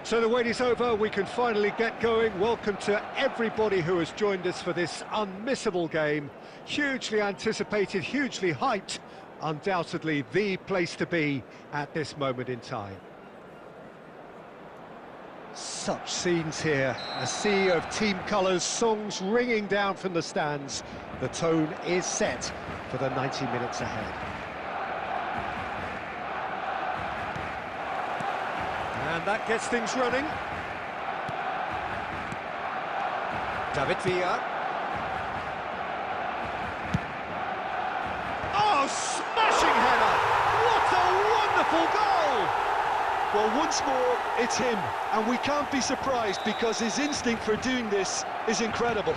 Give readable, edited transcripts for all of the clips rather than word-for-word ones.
So the wait is over, we can finally get going. Welcome to everybody who has joined us for this unmissable game. Hugely anticipated, hugely hyped, undoubtedly the place to be at this moment in time. Such scenes here, a sea of team colours, songs ringing down from the stands. The tone is set for the 90 minutes ahead. And that gets things running. David Villa. Oh, smashing header! What a wonderful goal! Well, once more, it's him, and we can't be surprised because his instinct for doing this is incredible.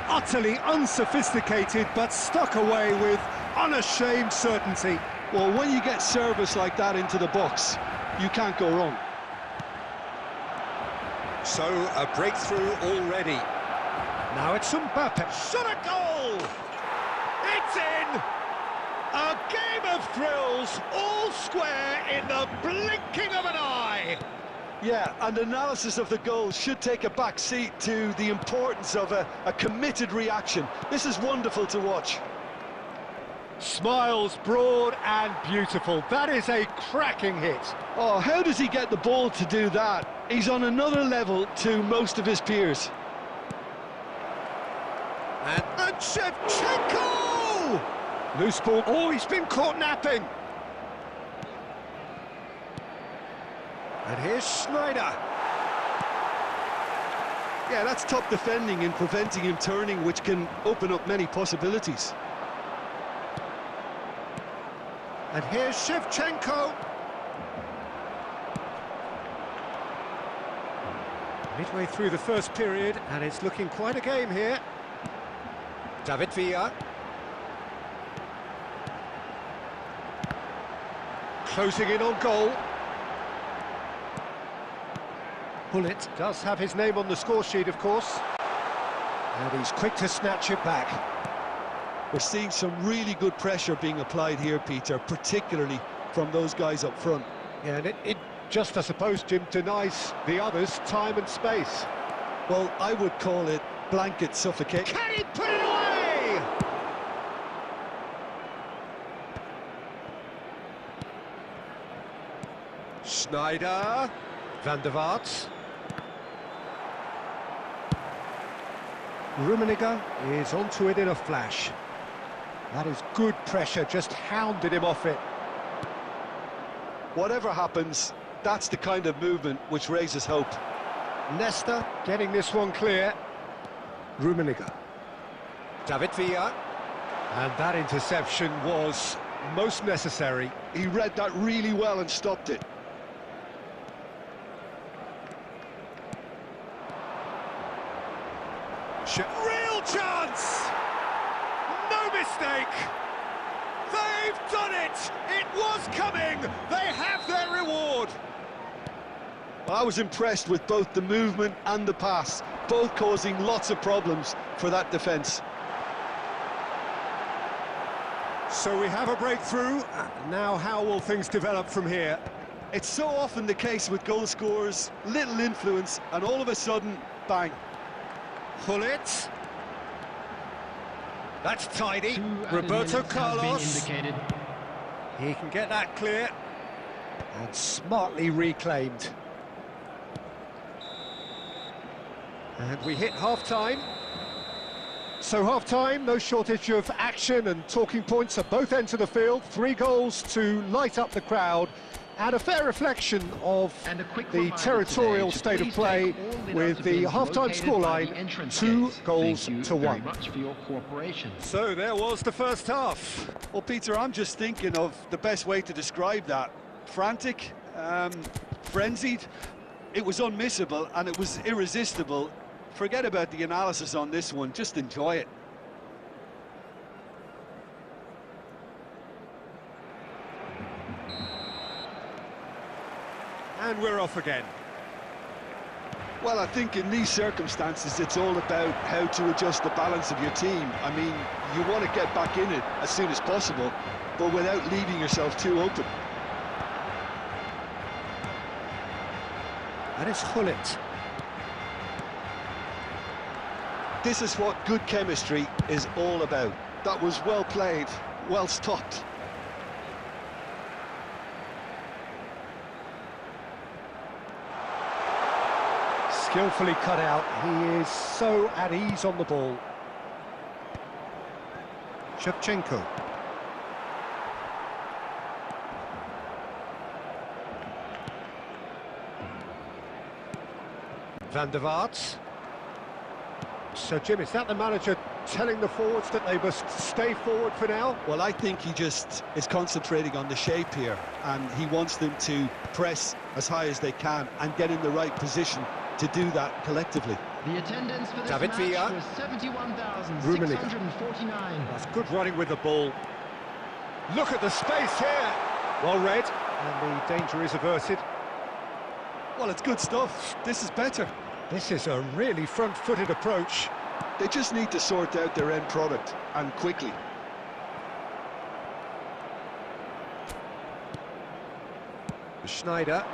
Utterly unsophisticated, but stuck away with unashamed certainty. Well, when you get service like that into the box, you can't go wrong. So, a breakthrough already. Now it's Mbappe. Shot a goal! It's in! A game of thrills, all square in the blinking of an eye! Yeah, and analysis of the goal should take a back seat to the importance of a committed reaction. This is wonderful to watch. Smiles broad and beautiful. That is a cracking hit. Oh, how does he get the ball to do that? He's on another level to most of his peers. And Shevchenko! Loose ball. Oh, he's been caught napping. And here's Schneider. Yeah, that's top defending and preventing him turning, which can open up many possibilities. And here's Shevchenko. Midway through the first period, and it's looking quite a game here. David Villa. Closing in on goal. Bullet does have his name on the score sheet, of course. And he's quick to snatch it back. We're seeing some really good pressure being applied here, Peter, particularly from those guys up front. Yeah, and it just, I suppose, Jim, denies the others time and space. Well, I would call it blanket suffocation. Can he put it away? Schneider. Van der Vaart. Rumminge is onto it in a flash. That is good pressure, just hounded him off it. Whatever happens, that's the kind of movement which raises hope. Nesta getting this one clear. Rumminge. David Villa. And that interception was most necessary. He read that really well and stopped it. Real chance! No mistake! They've done it! It was coming! They have their reward! Well, I was impressed with both the movement and the pass, both causing lots of problems for that defence. So we have a breakthrough. Now how will things develop from here? It's so often the case with goal scorers, little influence, and all of a sudden, bang. Pull it. That's tidy. Roberto Carlos. He can get that clear. And smartly reclaimed. And we hit half-time. So half-time, no shortage of action and talking points at both ends of the field. 3 goals to light up the crowd. And a fair reflection of the territorial state of play with the half-time scoreline, 2 goals to 1. So there was the first half. Well, Peter, I'm just thinking of the best way to describe that. Frantic, frenzied. It was unmissable and it was irresistible. Forget about the analysis on this one, just enjoy it. And we're off again. Well, I think in these circumstances, it's all about how to adjust the balance of your team. I mean, you want to get back in it as soon as possible, but without leaving yourself too open. And it's Hullet. This is what good chemistry is all about. That was well played, well stopped. Skillfully cut out. He is so at ease on the ball. Shevchenko. Van der Vaart. So, Jim, is that the manager telling the forwards that they must stay forward for now? Well, I think he just is concentrating on the shape here, and he wants them to press as high as they can and get in the right position to do that collectively. The attendance for this David match Villa. was 71,649. That's good running with the ball. Look at the space here. Well read, and the danger is averted. Well, it's good stuff. This is better. This is a really front-footed approach. They just need to sort out their end product, and quickly. Schneider.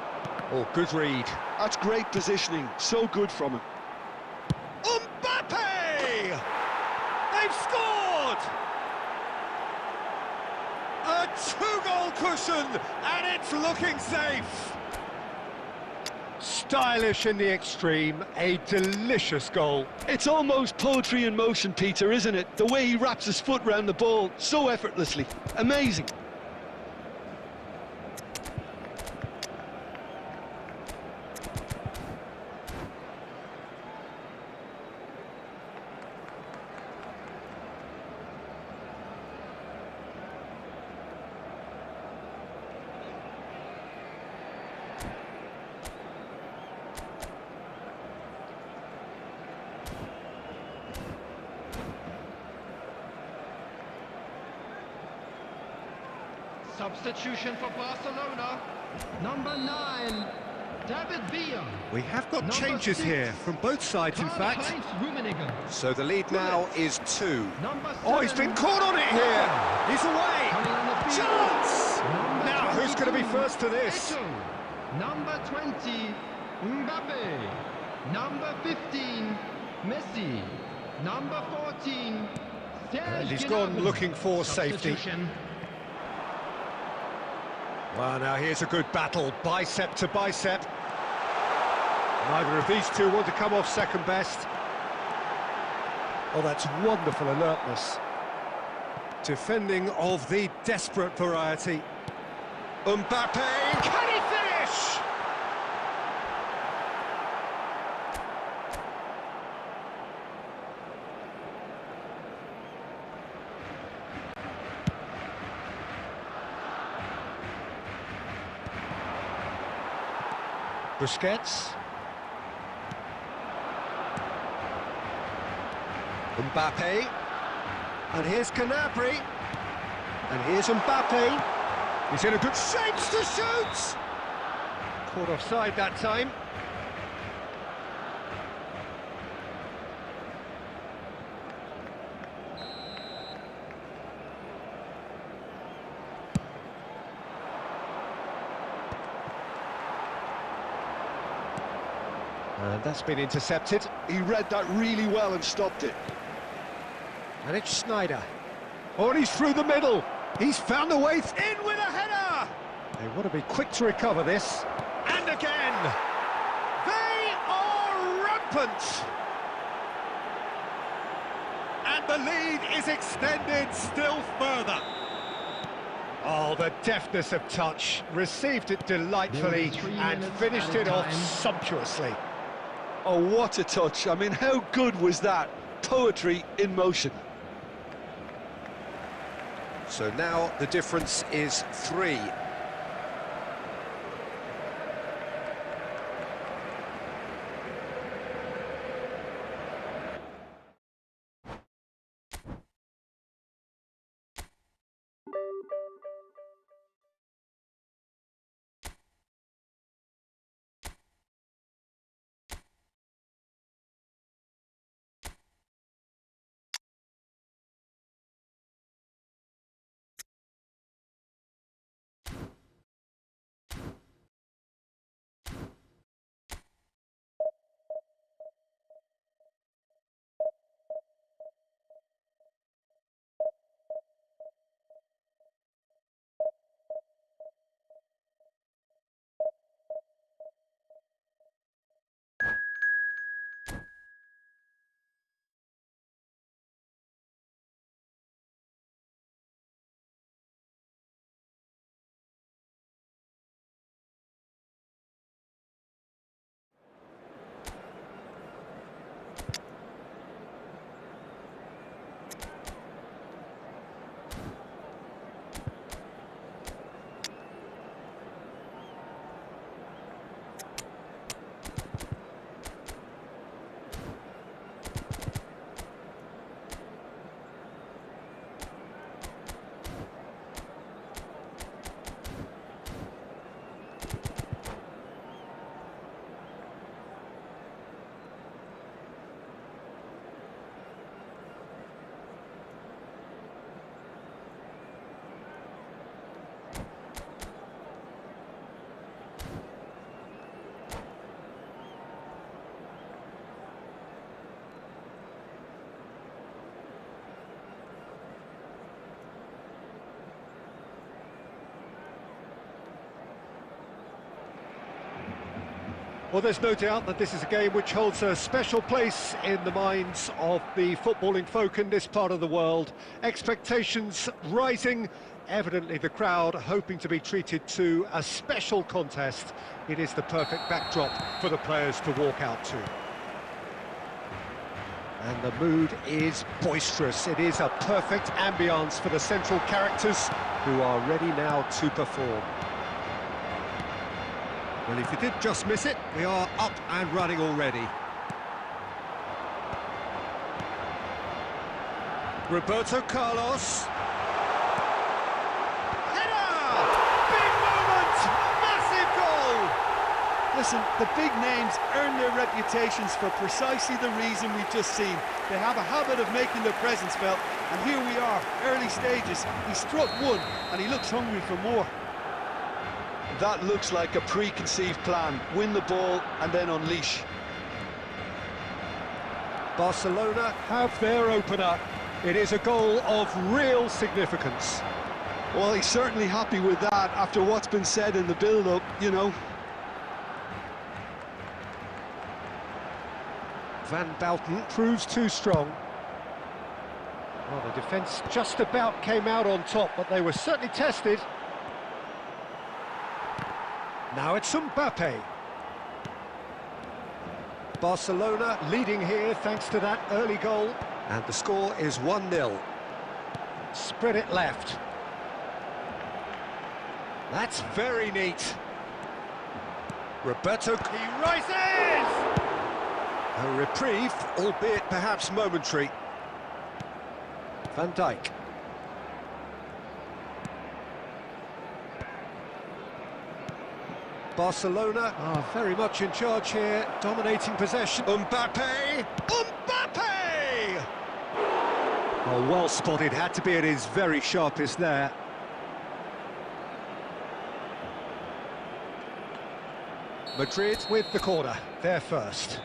Oh, good read. That's great positioning, so good from him. Mbappe! They've scored! A two-goal cushion, and it's looking safe. Stylish in the extreme, a delicious goal. It's almost poetry in motion, Peter, isn't it? The way he wraps his foot round the ball so effortlessly. Amazing. Substitution for Barcelona. Number 9, David Villa. We have got Number changes 6, here from both sides, in fact. Rumminge. So the lead now is 2. Number 7, Oh, he's been caught on it here. He's away. coming on the field. Chance! Number Now, who's going to be 22, first to this? Eto'o. Number 20, Mbappe. Number 15, Messi. Number 14, Serge And he's gone Gnabry. looking for safety. Substitution. Well, now here's a good battle, bicep to bicep. Neither of these two want to come off second best. Oh, that's wonderful alertness. Defending of the desperate variety. Mbappe, can he finish? Busquets. Mbappe. And here's Gnabry. And here's Mbappe. He's in a good shape to shoot! Caught offside that time. And that's been intercepted. He read that really well and stopped it. And it's Schneider. Oh, and he's through the middle. He's found a way in with a header. They want to be quick to recover this. And again. They are rampant. And the lead is extended still further. Oh, the deftness of touch. Received it delightfully and finished it off sumptuously. Oh, what a touch. I mean, how good was that? Poetry in motion. So now the difference is 3. Well, there's no doubt that this is a game which holds a special place in the minds of the footballing folk in this part of the world. Expectations rising, evidently the crowd hoping to be treated to a special contest. It is the perfect backdrop for the players to walk out to. And the mood is boisterous. It is a perfect ambience for the central characters who are ready now to perform. Well, if you did just miss it, we are up and running already. Roberto Carlos. Header! Big moment! Massive goal! Listen, the big names earn their reputations for precisely the reason we've just seen. They have a habit of making their presence felt, and here we are, early stages. He struck one, and he looks hungry for more. That looks like a preconceived plan. Win the ball and then unleash. Barcelona have their opener. It is a goal of real significance. Well, he's certainly happy with that after what's been said in the build-up, you know. Van Bouten proves too strong. Well, the defence just about came out on top, but they were certainly tested. Now it's Mbappe. Barcelona leading here thanks to that early goal. And the score is 1-0. Spread it left. That's very neat. Roberto, he rises! A reprieve, albeit perhaps momentary. Van Dijk. Barcelona are very much in charge here, dominating possession. Mbappe! Mbappe! Oh, well spotted, had to be at his very sharpest there. Madrid with the corner, they're first.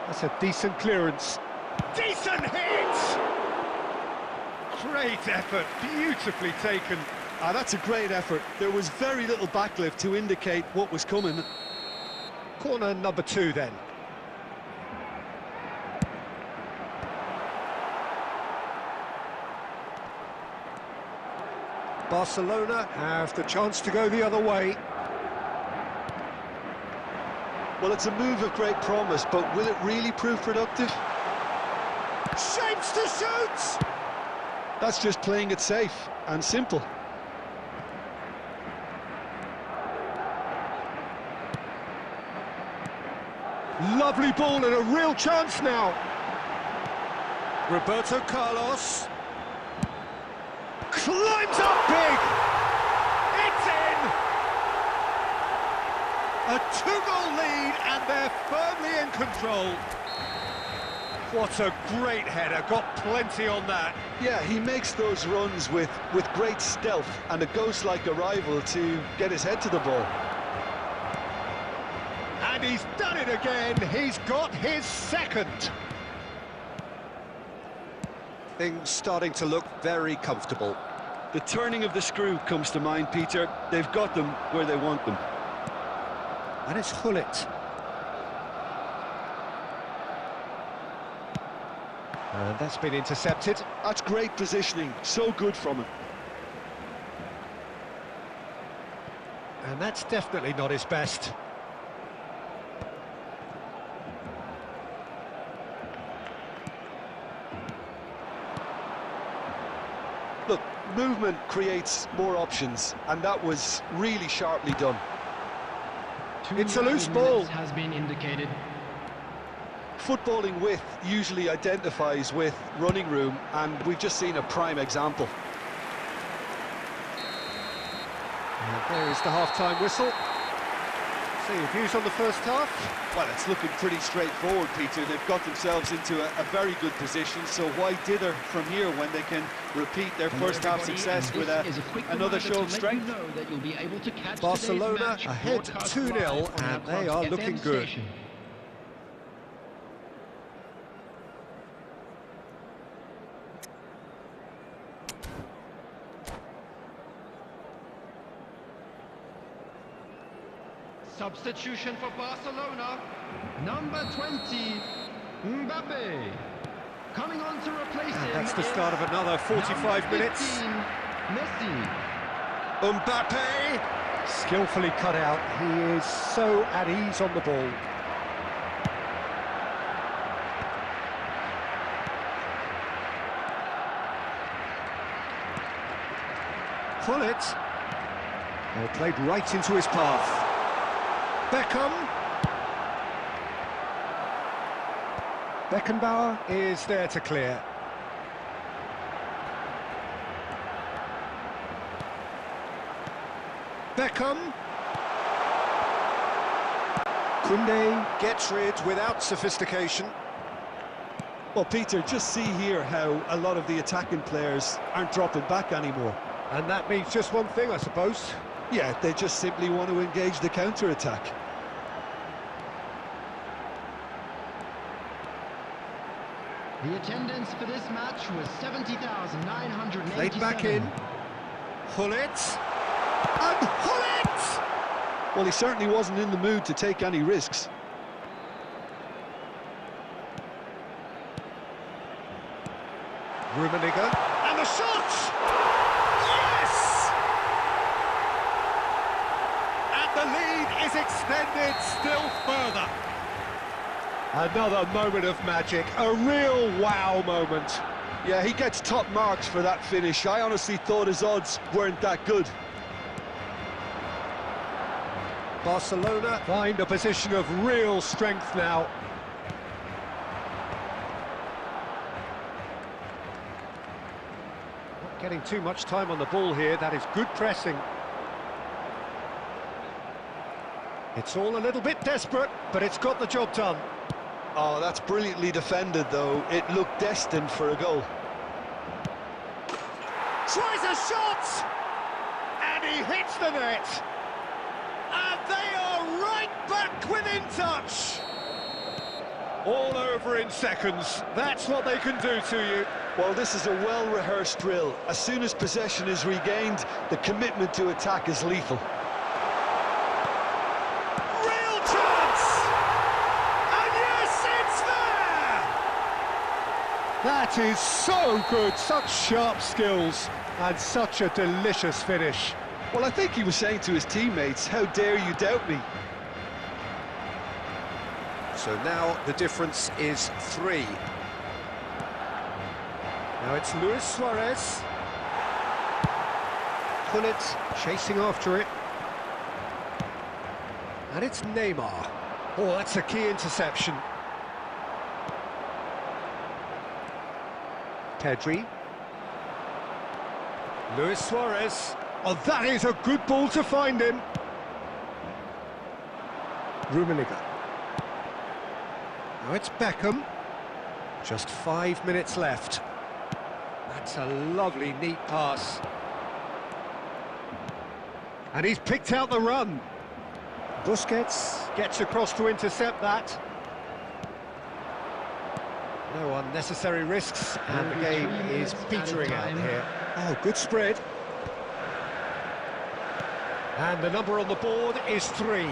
That's a decent clearance. Decent hit! Great effort, beautifully taken. Ah, that's a great effort. There was very little backlift to indicate what was coming. Corner number 2 then. Barcelona have the chance to go the other way. Well, it's a move of great promise, but will it really prove productive? Shapes to shoot! That's just playing it safe and simple. Lovely ball and a real chance now. Roberto Carlos. Climbs up big! It's in! A 2-goal lead and they're firmly in control. What a great header, got plenty on that. Yeah, he makes those runs with great stealth and a ghost-like arrival to get his head to the ball. And he's done it again, he's got his second. Things starting to look very comfortable. The turning of the screw comes to mind, Peter. They've got them where they want them. And it's Hullet. And that's been intercepted. That's great positioning, so good from him. And that's definitely not his best. Look, movement creates more options, and that was really sharply done. It's a loose ball. Has been indicated. Footballing width usually identifies with running room, and we've just seen a prime example. And there is the half-time whistle. So your views on the first half? Well, it's looking pretty straightforward, Peter. They've got themselves into a very good position, so why dither from here when they can repeat their first half success with another show of strength? Barcelona ahead 2-0, and they are looking good. Substitution for Barcelona, number 20, Mbappe. Coming on to replace him. That's the start of another 45 minutes. 15, Messi. Mbappe, skillfully cut out. He is so at ease on the ball. Pullet. Oh, played right into his path. Beckham. Beckenbauer is there to clear. Beckham. Koundé gets rid without sophistication. Well, Peter, just see here how a lot of the attacking players aren't dropping back anymore. And that means just one thing, I suppose. Yeah, they just simply want to engage the counter-attack. The attendance for this match was 70,987. Played back in. Pullet. And Pullet! Well, he certainly wasn't in the mood to take any risks. Rummenigge. And the shot! Yes! And the lead is extended still further. Another moment of magic, a real wow moment. Yeah, he gets top marks for that finish. I honestly thought his odds weren't that good. Barcelona find a position of real strength now. Not getting too much time on the ball here, that is good pressing. It's all a little bit desperate, but it's got the job done. Oh, that's brilliantly defended, though. It looked destined for a goal. Tries a shot! And he hits the net! And they are right back within touch! All over in seconds. That's what they can do to you. Well, this is a well-rehearsed drill. As soon as possession is regained, the commitment to attack is lethal. Real chance! And yes, it's there! That is so good, such sharp skills, and such a delicious finish. Well, I think he was saying to his teammates, how dare you doubt me? So now the difference is 3. Now it's Luis Suarez. Pullet chasing after it. And it's Neymar. Oh, that's a key interception. Pedri. Luis Suarez. Oh, that is a good ball to find him. Rummenigge. Now it's Beckham. Just 5 minutes left. That's a lovely, neat pass. And he's picked out the run. Busquets gets across to intercept that. No unnecessary risks, and the game is petering out here. Oh, good spread. And the number on the board is 3.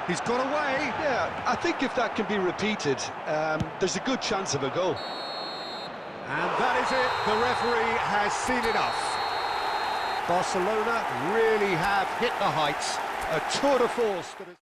He's got away. Yeah, I think if that can be repeated, there's a good chance of a goal. And that is it. The referee has seen enough. Barcelona really have hit the heights. A tour de force that is...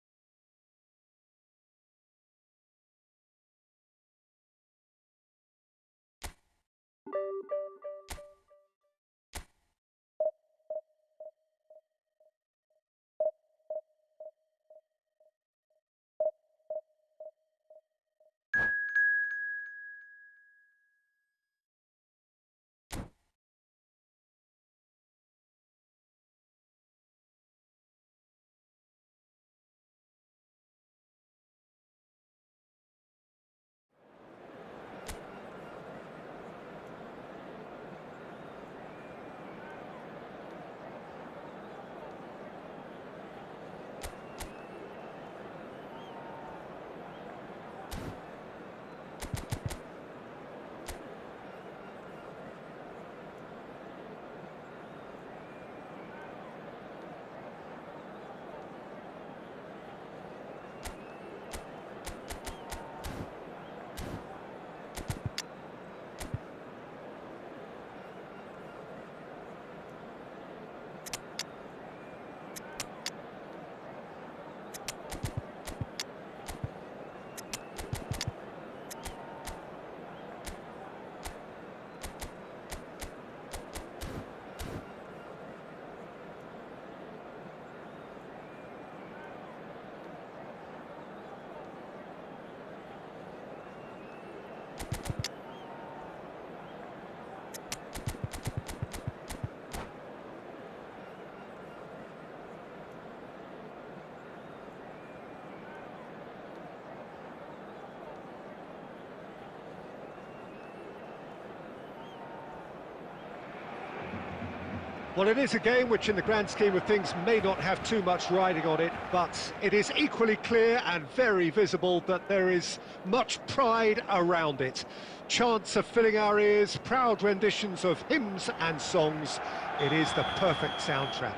Well, it is a game which in the grand scheme of things may not have too much riding on it, but it is equally clear and very visible that there is much pride around it. Chants are filling our ears, proud renditions of hymns and songs. It is the perfect soundtrack.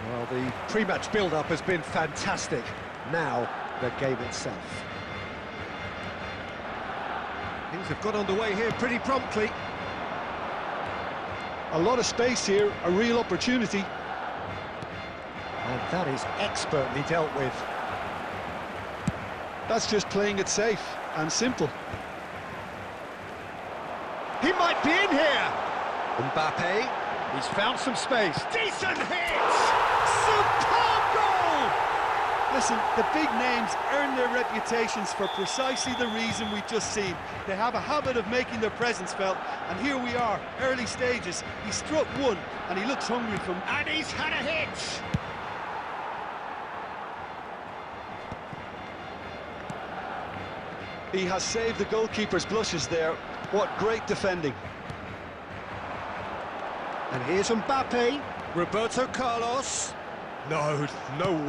Well, the pre-match build-up has been fantastic. Now, the game itself. Things have got underway here pretty promptly. A lot of space here, a real opportunity. And that is expertly dealt with. That's just playing it safe and simple. He might be in here! Mbappe, he's found some space. Decent hit! Superb goal! Listen, the big names earn their reputations for precisely the reason we've just seen. They have a habit of making their presence felt, and here we are, early stages. He struck one, and he looks hungry from... And he's had a hit! He has saved the goalkeeper's blushes there. What great defending. And here's Mbappe, Roberto Carlos. No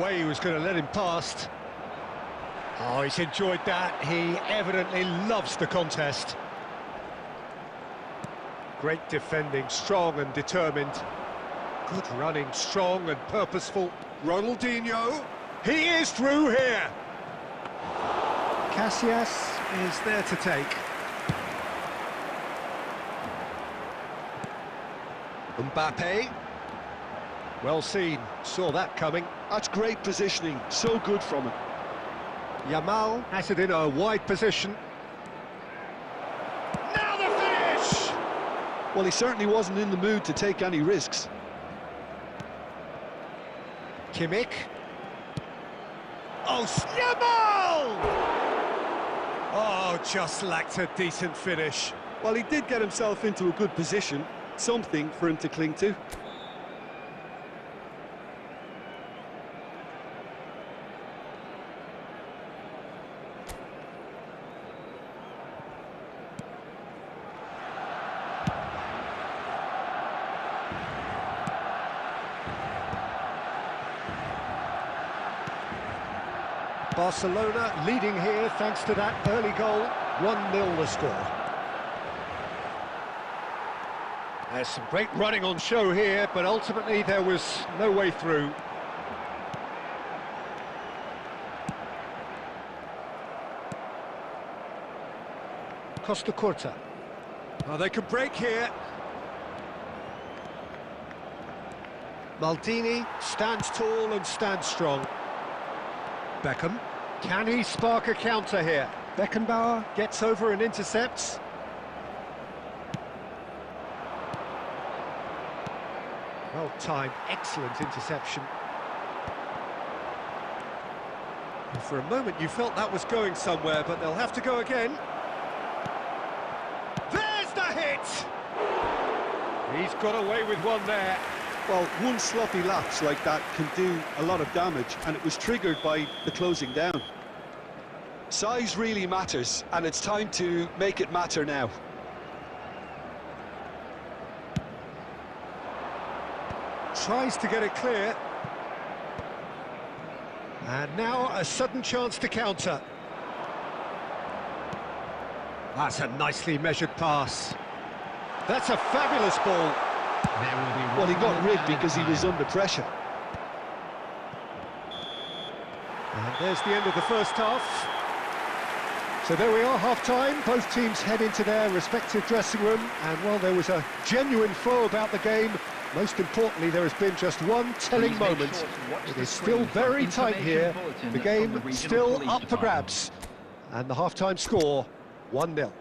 way he was going to let him past. Oh, he's enjoyed that. He evidently loves the contest. Great defending, strong and determined. Good running, strong and purposeful. Ronaldinho, he is through here. Casillas is there to take. Mbappe. Well seen, saw that coming. That's great positioning, so good from him. Yamal has it in a wide position. Now the finish! Well, he certainly wasn't in the mood to take any risks. Kimmich. Oh, Yamal! Oh, just lacked a decent finish. Well, he did get himself into a good position, something for him to cling to. Barcelona leading here thanks to that early goal. 1-0 the score. There's some great running on show here, but ultimately there was no way through. Costa Curta. Oh, they could break here. Maldini stands tall and stands strong. Beckham, can he spark a counter here? Beckenbauer gets over and intercepts. Well timed, excellent interception. And for a moment you felt that was going somewhere, but they'll have to go again. There's the hit! He's got away with one there. Well, one sloppy lapse like that can do a lot of damage, and it was triggered by the closing down. Size really matters, and it's time to make it matter now. Tries to get it clear. And now a sudden chance to counter. That's a nicely measured pass. That's a fabulous ball. Well, he got rid because he was under pressure. And there's the end of the first half. So there we are, half-time. Both teams head into their respective dressing room. And, well, there was a genuine flow about the game. Most importantly, there has been just one telling moment. It is still very tight here. The game still up for grabs. And the half-time score, 1-0.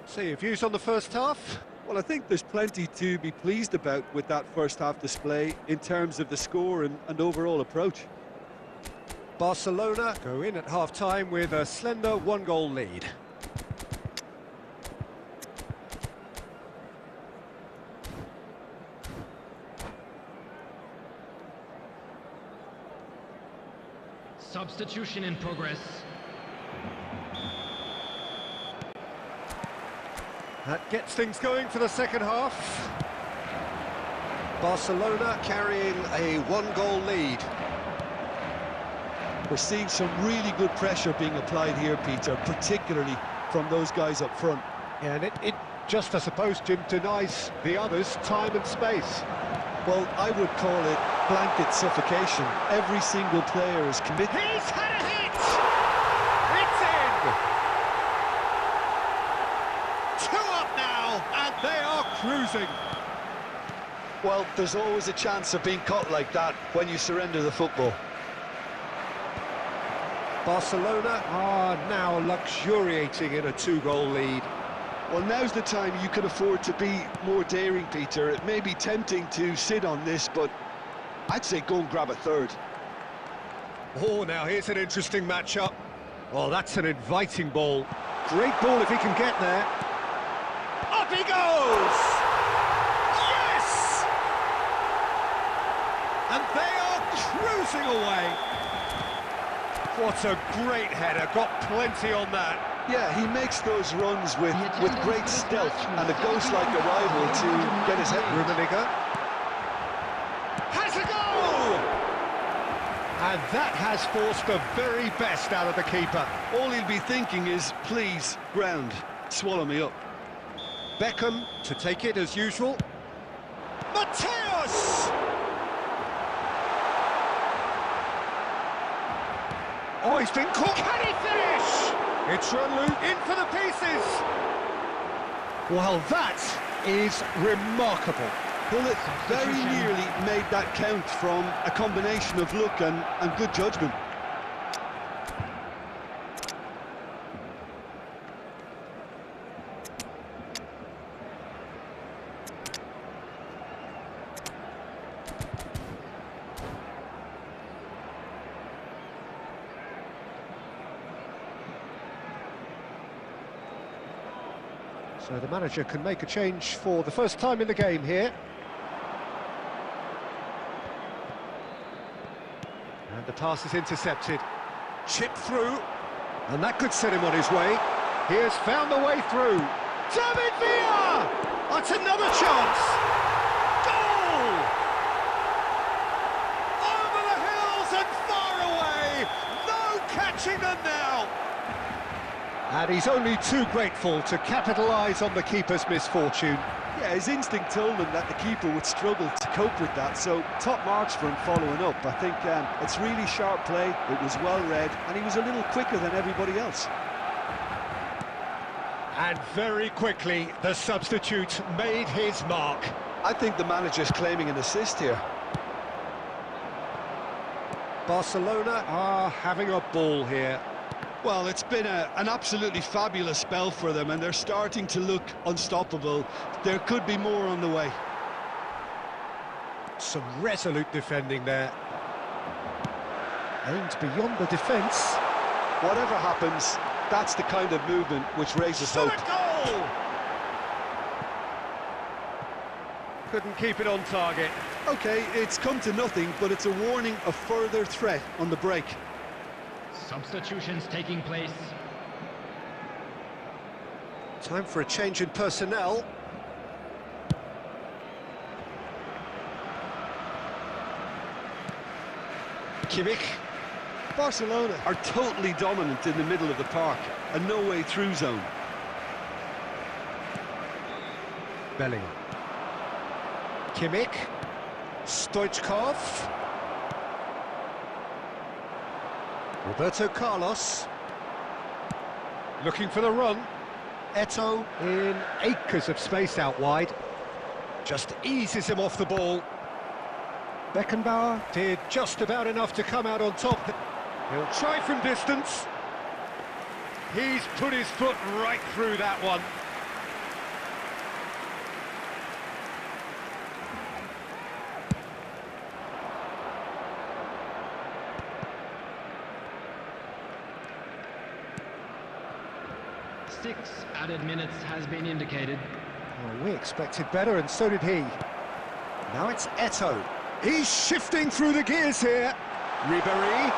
So your views on the first half? Well, I think there's plenty to be pleased about with that first half display in terms of the score and overall approach. Barcelona go in at half-time with a slender one-goal lead. Substitution in progress. That gets things going for the second half. Barcelona carrying a one-goal lead. We're seeing some really good pressure being applied here, Peter, particularly from those guys up front. Yeah, and it just, I suppose, Jim, denies the others time and space. Well, I would call it blanket suffocation. Every single player is committed. He's had a hit! It's in! 2 up now, and they are cruising. Well, there's always a chance of being caught like that when you surrender the football. Barcelona are now luxuriating in a 2-goal lead. Well, now's the time you can afford to be more daring, Peter. It may be tempting to sit on this, but I'd say go and grab a third. Oh, now here's an interesting matchup. Well, that's an inviting ball. Great ball if he can get there. Up he goes! Yes! And they are cruising away. What a great header, got plenty on that. Yeah, he makes those runs with great stealth and a ghost-like arrival to get his head. Rumminge has a goal! And that has forced the very best out of the keeper. All he'll be thinking is, please, ground, swallow me up. Beckham to take it as usual. Mateus! Oh, he's been caught. Can he finish? It's run loose in for the pieces. Well, that is remarkable. Bullet very nearly made that count from a combination of luck and good judgment. So the manager can make a change for the first time in the game here. And the pass is intercepted. Chip through. And that could set him on his way. He has found the way through. David Villa! That's another chance! Goal! Over the hills and far away! No catching them now! And he's only too grateful to capitalise on the keeper's misfortune. Yeah, his instinct told him that the keeper would struggle to cope with that, so top marks for him following up. I think it's really sharp play, it was well read, and he was a little quicker than everybody else. And very quickly, the substitute made his mark. I think the manager's claiming an assist here. Barcelona are having a ball here. Well, it's been an absolutely fabulous spell for them, and they're starting to look unstoppable. There could be more on the way. Some resolute defending there. Aimed beyond the defence. Whatever happens, that's the kind of movement which raises hope. Goal! Couldn't keep it on target. OK, it's come to nothing, but it's a warning of further threat on the break. Substitutions taking place. Time for a change in personnel. Kimmich. Barcelona are totally dominant in the middle of the park, a no-way through zone. Bellingham. Kimmich. Stoichkov. Roberto Carlos. Looking for the run. Eto'o in acres of space out wide. Just eases him off the ball. Beckenbauer did just about enough to come out on top. He'll try from distance. He's put his foot right through that one. Six added minutes has been indicated. Well, we expected better, and so did he. Now it's Eto'o. He's shifting through the gears here. Ribéry.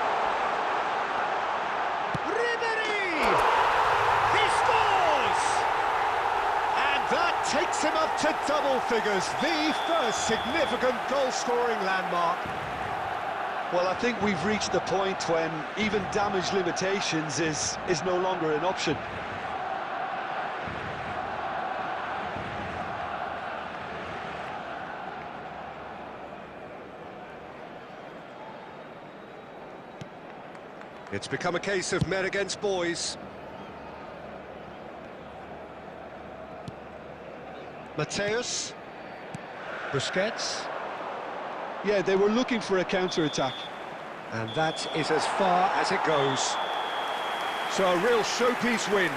Ribéry! He scores! And takes him up to double figures, the first significant goal-scoring landmark. Well, I think we've reached the point when even damage limitations is no longer an option. It's become a case of men against boys. Mateus. Busquets. Yeah, they were looking for a counter-attack. And that is as far as it goes. So a real showpiece win.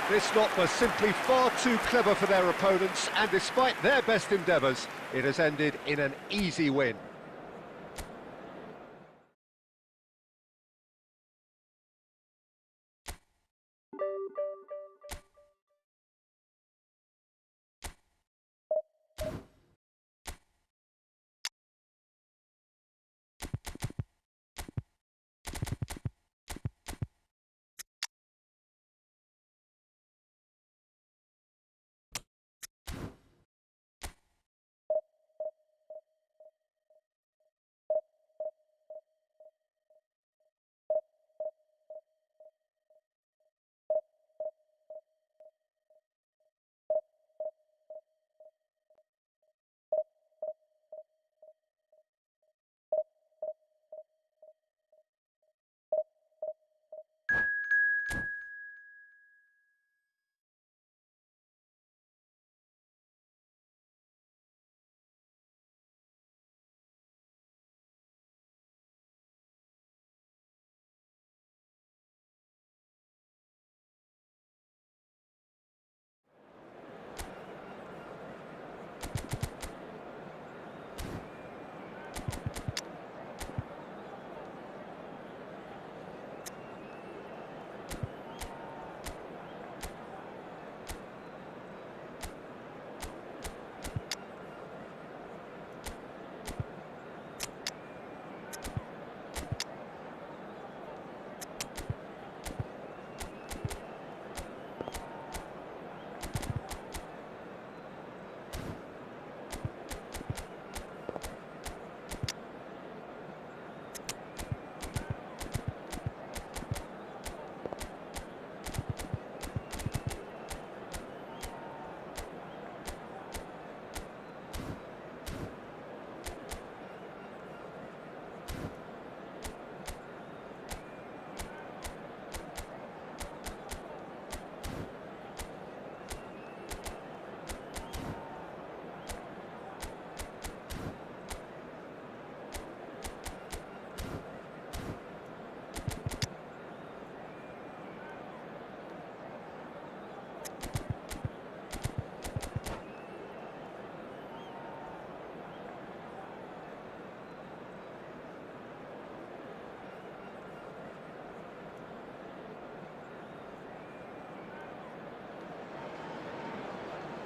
This lot was simply far too clever for their opponents, and despite their best endeavours, it has ended in an easy win.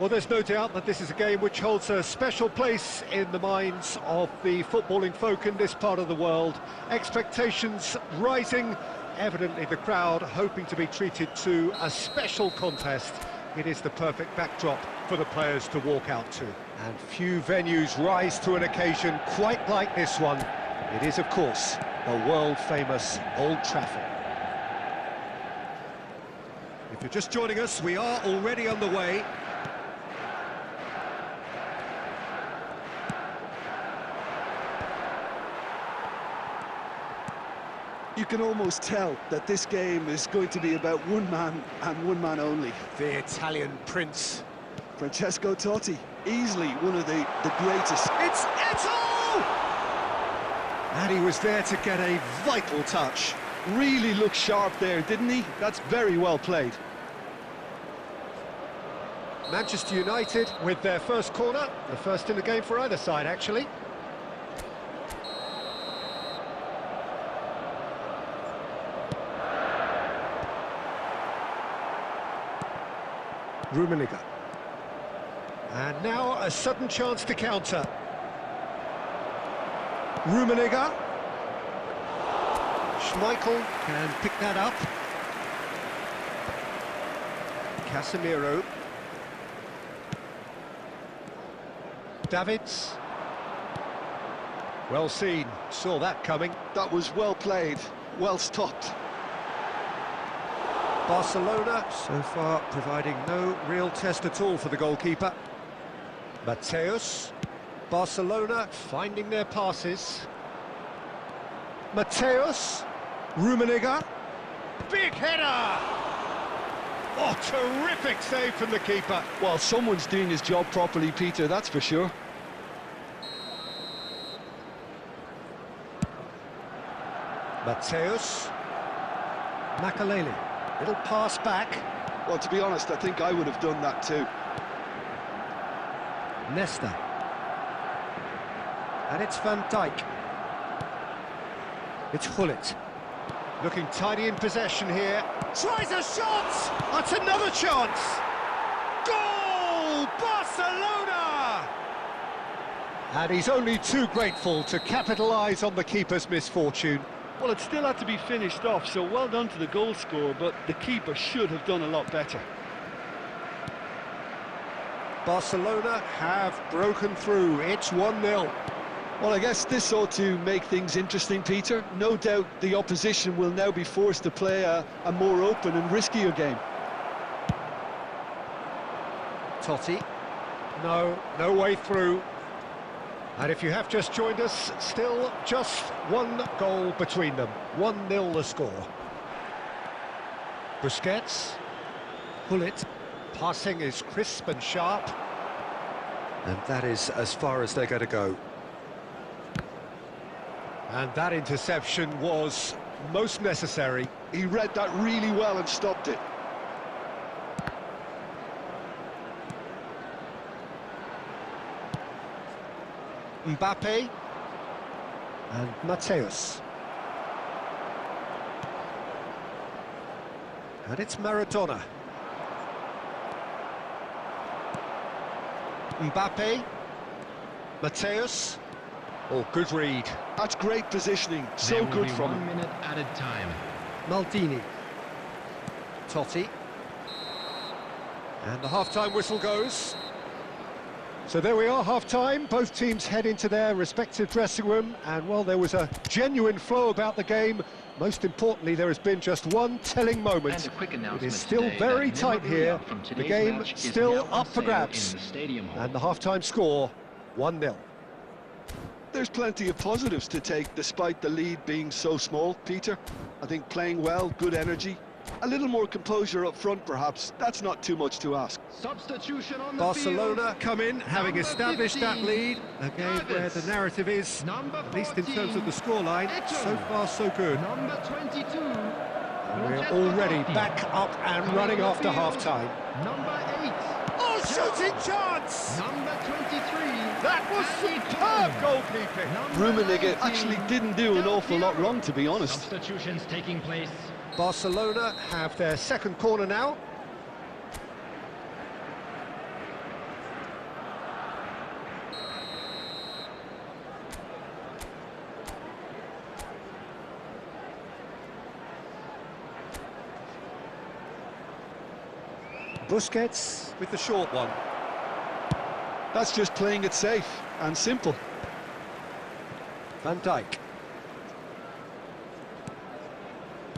Well, there's no doubt that this is a game which holds a special place in the minds of the footballing folk in this part of the world. Expectations rising, evidently the crowd hoping to be treated to a special contest. It is the perfect backdrop for the players to walk out to. And few venues rise to an occasion quite like this one. It is, of course, the world-famous Old Trafford. If you're just joining us, we are already on the way. You can almost tell that this game is going to be about one man and one man only. The Italian prince. Francesco Totti, easily one of the greatest. It's Eto'o! And he was there to get a vital touch. Really looked sharp there, didn't he? That's very well played. Manchester United with their first corner, the first in the game for either side, actually. Rumminge. And now a sudden chance to counter. Rumminge. Schmeichel can pick that up. Casemiro. Davids. Well seen, saw that coming. That was well played, well stopped. Barcelona, so far, providing no real test at all for the goalkeeper. Mateus. Barcelona finding their passes. Mateus. Rummenigge. Big header! Oh, terrific save from the keeper. Well, someone's doing his job properly, Peter, that's for sure. Mateus. Makaleli. Little pass back. Well, to be honest, I think I would have done that too. Nesta. And it's Van Dijk. It's Gullit. Looking tidy in possession here. Tries a shot! That's another chance! Goal! Barcelona! And he's only too grateful to capitalise on the keeper's misfortune. Well, it still had to be finished off, so well done to the goal scorer, but the keeper should have done a lot better. Barcelona have broken through. It's 1-0. Well, I guess this ought to make things interesting, Peter. No doubt the opposition will now be forced to play a more open and riskier game. Totti. No way through. And if you have just joined us, still just one goal between them. 1-0 the score. Busquets. Gullit. Passing is crisp and sharp. And that is as far as they're going to go. And that interception was most necessary. He read that really well and stopped it. Mbappe and Mateus. And it's Maradona. Mbappe. Mateus. Oh, good read. That's great positioning. So good from him. 1 minute added time. Maldini. Totti. And the half-time whistle goes. So there we are, half-time. Both teams head into their respective dressing room, and well, there was a genuine flow about the game. Most importantly, there has been just one telling moment. It is still very tight here. The game still up for grabs. And the half-time score, 1-0. There's plenty of positives to take despite the lead being so small, Peter. I think playing well, good energy. A little more composure up front, perhaps. That's not too much to ask. Substitution on the Barcelona field. come in, having Number established 15, that lead. A game where the narrative is, at least in terms of the scoreline, so far so good. Number 22. And we're already back up and running after half-time. Number 8. Oh, shooting chance! Number 23. That was superb goalkeeping. Rummenigge actually didn't do an awful lot wrong, to be honest. Substitutions taking place. Barcelona have their second corner now. Busquets with the short one. That's just playing it safe and simple. Van Dijk.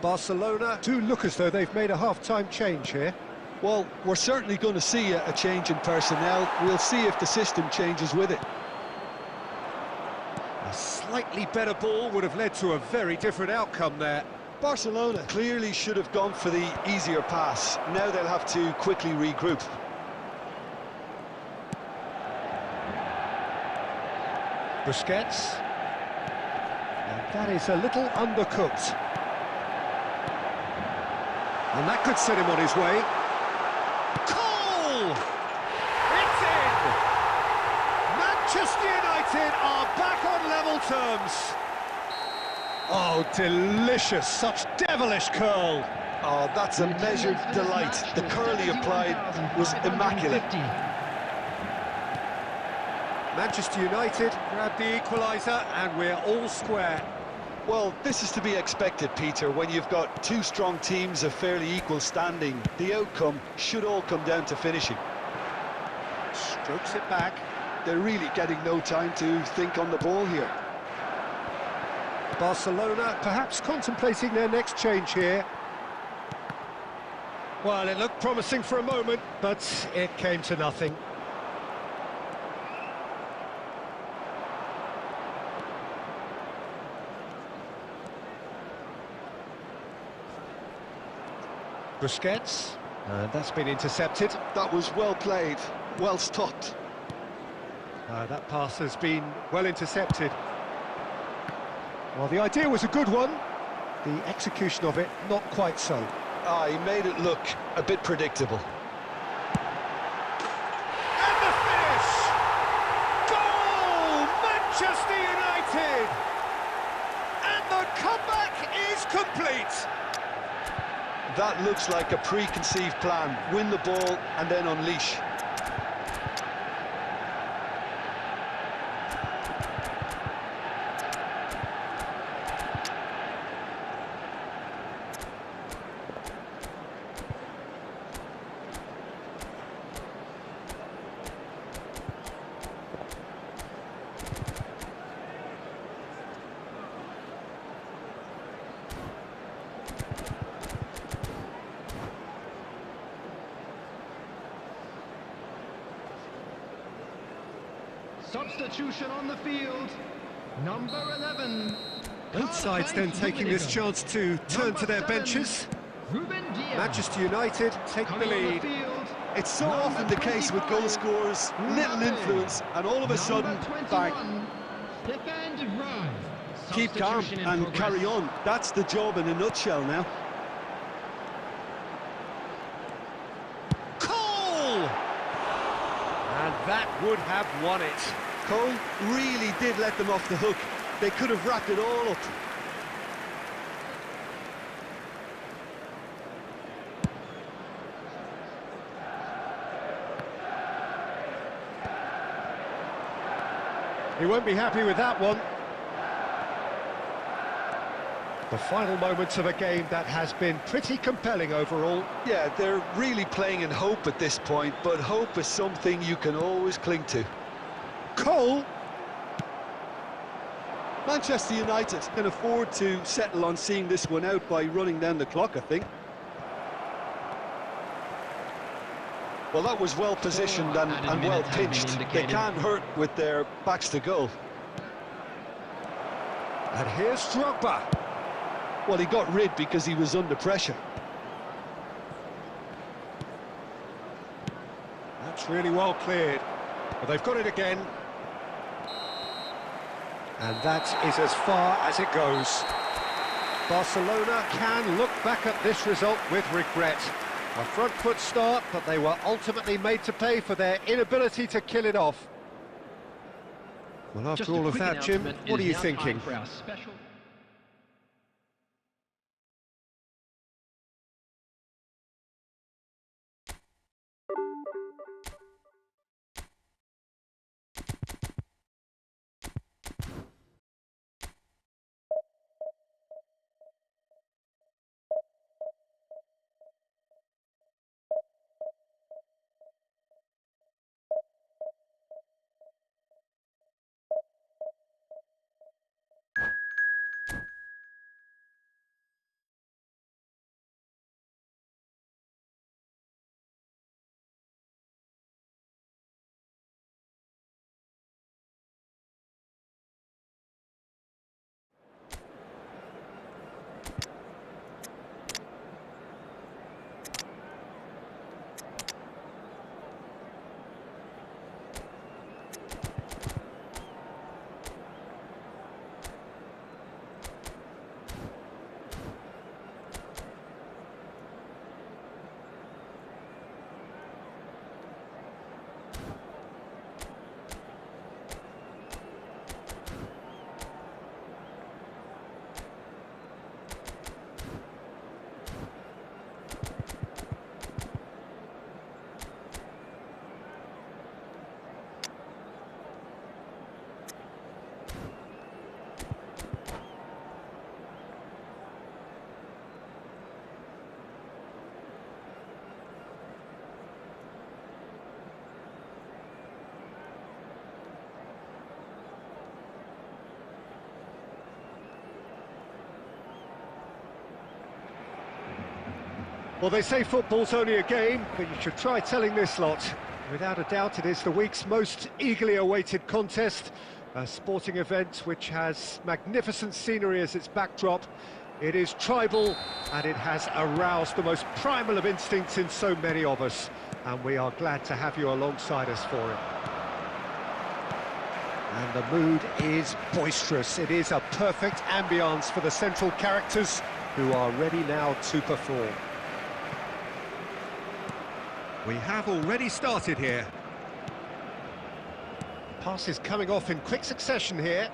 Barcelona do look as though they've made a half-time change here. Well, we're certainly going to see a change in personnel. We'll see if the system changes with it. A slightly better ball would have led to a very different outcome there. Barcelona clearly should have gone for the easier pass. Now they'll have to quickly regroup. Busquets. And that is a little undercooked. And that could set him on his way. Goal! It's in! Manchester United are back on level terms. Oh, delicious, such devilish curl. Oh, that's a measured delight. The curl he applied was immaculate. Manchester United grab the equaliser and we're all square. Well, this is to be expected, Peter, when you've got two strong teams of fairly equal standing. The outcome should all come down to finishing. Strokes it back. They're really getting no time to think on the ball here. Barcelona perhaps contemplating their next change here. Well, it looked promising for a moment, but it came to nothing. Busquets, and that's been intercepted. That was well played, well stopped. That pass has been well intercepted. Well, the idea was a good one. The execution of it, not quite so. He made it look a bit predictable. And the finish! Goal! Manchester United! And the comeback is complete! That looks like a preconceived plan. Win the ball and then unleash. Substitution on the field, number 11. Both sides then taking this chance to turn to their benches. Manchester United take the lead. It's so often the case with goal scorers, little influence, and all of a sudden, bang. Keep calm and carry on. That's the job in a nutshell now. Cole! And that would have won it. Cole really did let them off the hook. They could have wrapped it all up. He won't be happy with that one. The final moments of a game that has been pretty compelling overall. Yeah, they're really playing in hope at this point, but hope is something you can always cling to. Cole! Manchester United can afford to settle on seeing this one out by running down the clock, I think. Well, that was well positioned and well pitched. They can't hurt with their backs to goal. And here's Drogba. Well, he got rid because he was under pressure. That's really well cleared. But they've got it again. And that is as far as it goes. Barcelona can look back at this result with regret. A front foot start, but they were ultimately made to pay for their inability to kill it off. Well, after all of that, Jim, what are you thinking? Well, they say football's only a game, but you should try telling this lot. Without a doubt, it is the week's most eagerly awaited contest, a sporting event which has magnificent scenery as its backdrop. It is tribal, and it has aroused the most primal of instincts in so many of us, and we are glad to have you alongside us for it. And the mood is boisterous. It is a perfect ambience for the central characters, who are ready now to perform. We have already started here. Pass is coming off in quick succession here.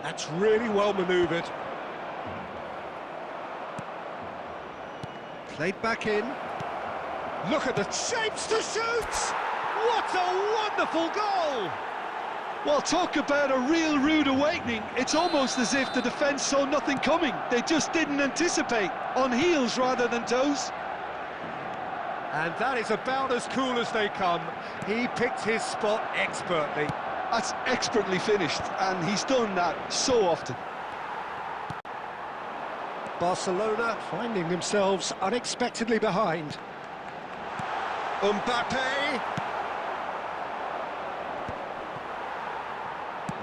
That's really well manoeuvred. Played back in. Look at the shapes to shoot! What a wonderful goal! Well, talk about a real rude awakening. It's almost as if the defence saw nothing coming. They just didn't anticipate, on heels rather than toes. And that is about as cool as they come. He picked his spot expertly. That's expertly finished, and he's done that so often. Barcelona finding themselves unexpectedly behind. Mbappe!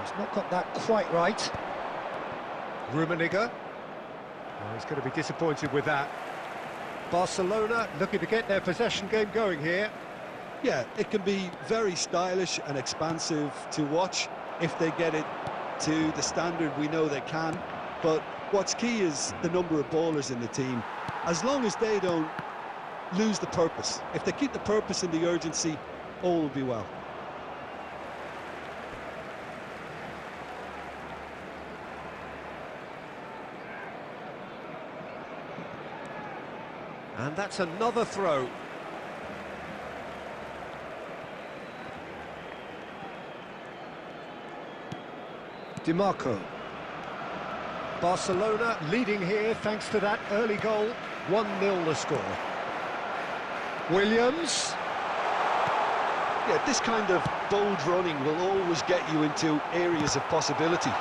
He's not got that quite right. Rumminge. Oh, he's going to be disappointed with that. Barcelona looking to get their possession game going here. Yeah, it can be very stylish and expansive to watch if they get it to the standard we know they can. But what's key is the number of ballers in the team. As long as they don't lose the purpose, if they keep the purpose and the urgency, all will be well. And that's another throw. DiMarco. Barcelona leading here thanks to that early goal. 1-0 the score. Williams. Yeah, this kind of bold running will always get you into areas of possibility.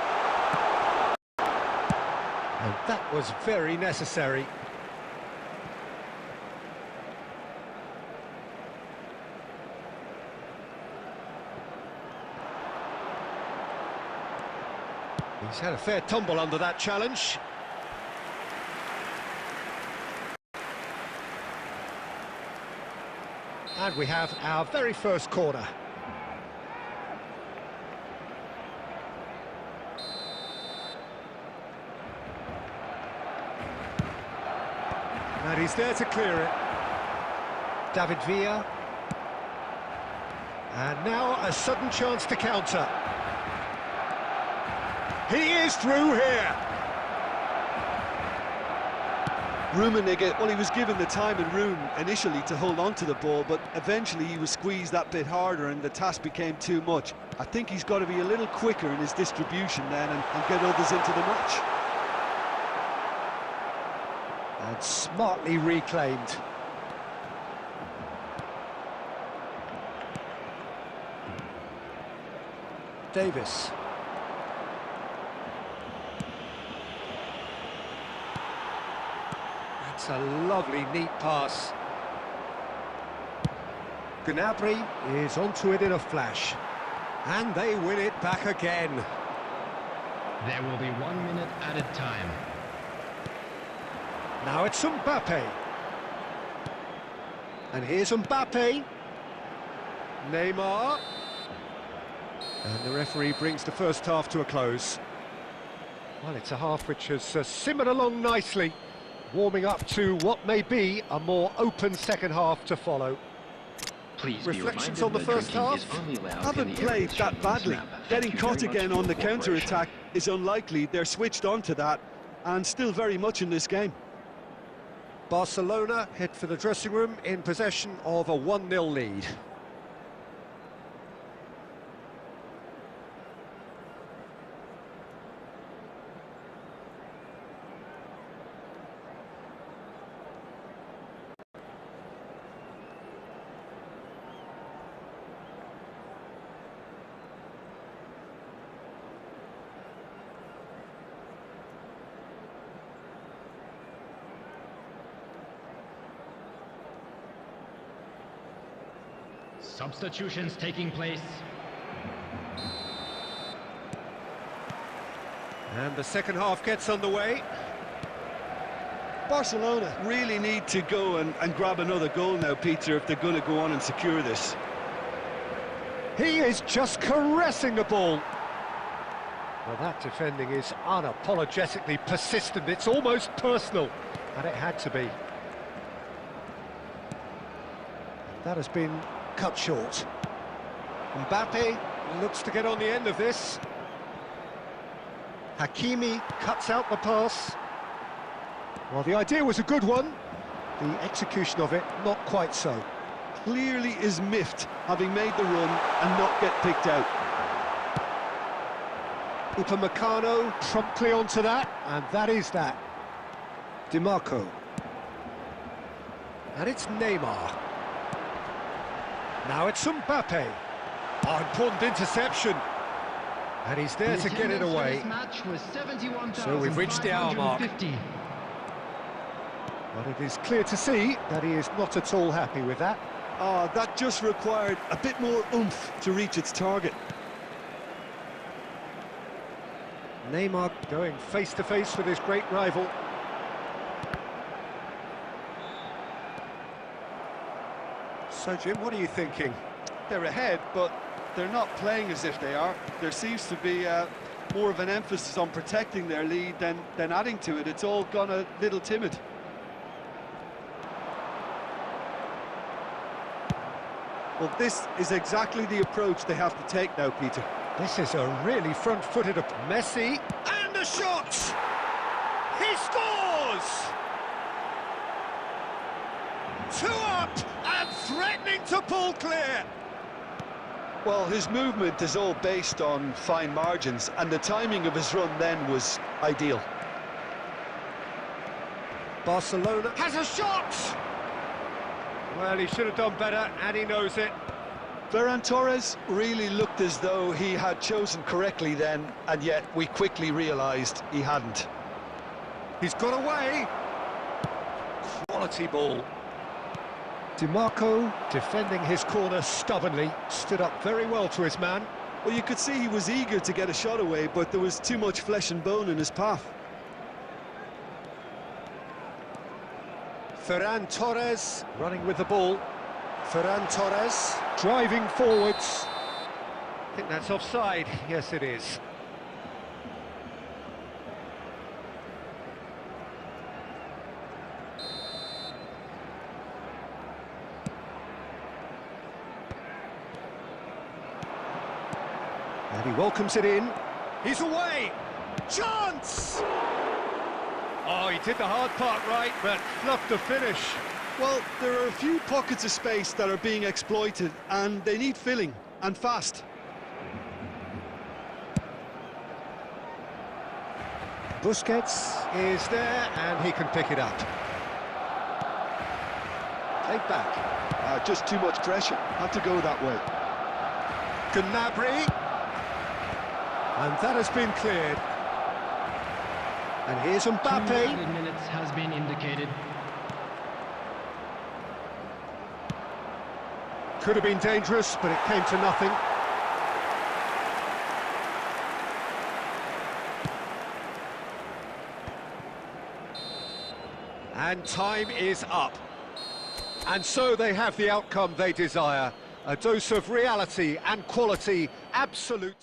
And that was very necessary. He's had a fair tumble under that challenge. And we have our very first corner. And he's there to clear it. David Villa. And now a sudden chance to counter. He is through here. Rummenigge, well, he was given the time and room initially to hold on to the ball, but eventually he was squeezed that bit harder and the task became too much. I think he's got to be a little quicker in his distribution then and get others into the match. And smartly reclaimed. Davis. That's a lovely, neat pass. Gnabry is onto it in a flash. And they win it back again. There will be 1 minute added time. Now it's Mbappe. And here's Mbappe. Neymar. And the referee brings the first half to a close. Well, it's a half which has simmered along nicely, warming up to what may be a more open second half to follow. Please reflections on the first half? Haven't played that badly. Getting caught again on the counter-attack is unlikely. They're switched on to that and still very much in this game. Barcelona head for the dressing room in possession of a 1-0 lead. Substitutions taking place. And the second half gets underway. Barcelona really need to go and grab another goal now, Peter, if they're going to go on and secure this. He is just caressing the ball. Well, that defending is unapologetically persistent. It's almost personal, and it had to be. That has been cut short. Mbappe looks to get on the end of this. Hakimi cuts out the pass. Well, the idea was a good one. The execution of it, not quite so. Clearly is miffed, having made the run and not get picked out. Upamecano promptly onto that, and that is that. DiMarco. And it's Neymar. Now it's Mbappe. Oh, important interception. And he's there to get it away. So we've reached the hour mark. But it is clear to see that he is not at all happy with that. Oh, that just required a bit more oomph to reach its target. Neymar going face-to-face with his great rival. So, Jim, what are you thinking? They're ahead, but they're not playing as if they are. There seems to be more of an emphasis on protecting their lead than adding to it. It's all gone a little timid. Well, this is exactly the approach they have to take now, Peter. This is a really front-footed Messi, and a shot! He scores! 2 up, and threatening to pull clear! Well, his movement is all based on fine margins, and the timing of his run then was ideal. Barcelona has a shot! Well, he should have done better, and he knows it. Ferran Torres really looked as though he had chosen correctly then, and yet we quickly realised he hadn't. He's got away. Quality ball. DiMarco, defending his corner stubbornly, stood up very well to his man. Well, you could see he was eager to get a shot away, but there was too much flesh and bone in his path. Ferran Torres running with the ball. Ferran Torres driving forwards. I think that's offside. Yes, it is. And he welcomes it in. He's away. Chance! Oh, he did the hard part right, but fluffed the finish. Well, there are a few pockets of space that are being exploited, and they need filling, and fast. Busquets is there, and he can pick it up. Take back. Just too much pressure. Had to go that way. Gnabry. And that has been cleared. And here's Mbappe. 2 added minutes has been indicated. Could have been dangerous, but it came to nothing. And time is up. And so they have the outcome they desire. A dose of reality and quality, absolute.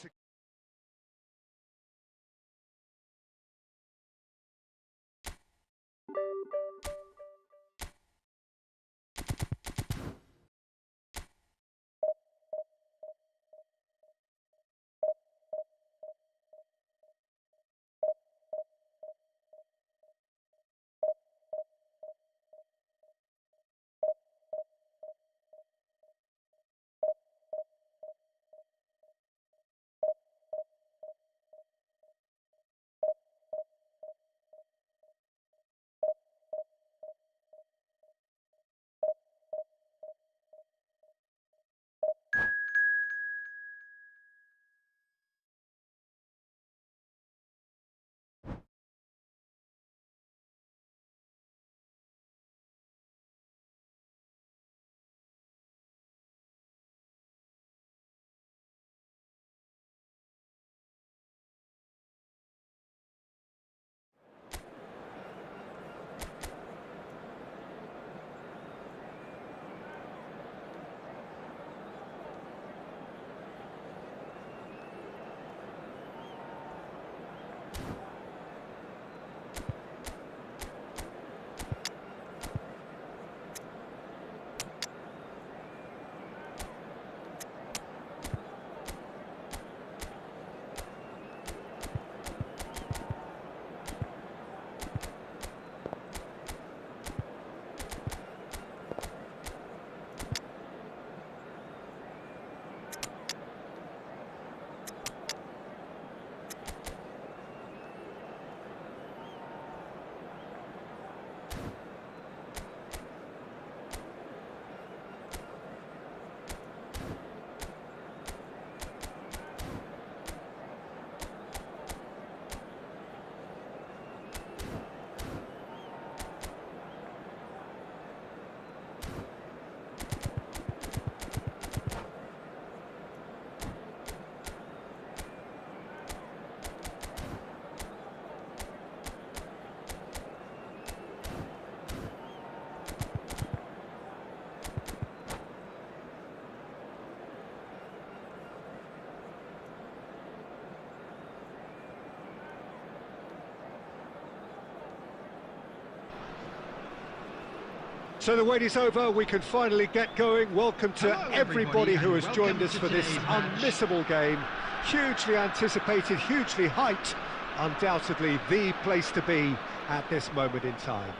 So the wait is over, we can finally get going. Welcome to Hello, everybody who has welcome joined us to for this today's match. unmissable game. Hugely anticipated, hugely hyped. Undoubtedly the place to be at this moment in time.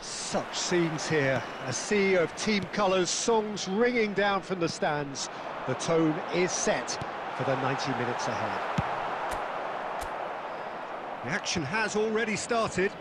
Such scenes here, a sea of team colours, songs ringing down from the stands. The tone is set for the 90 minutes ahead. The action has already started.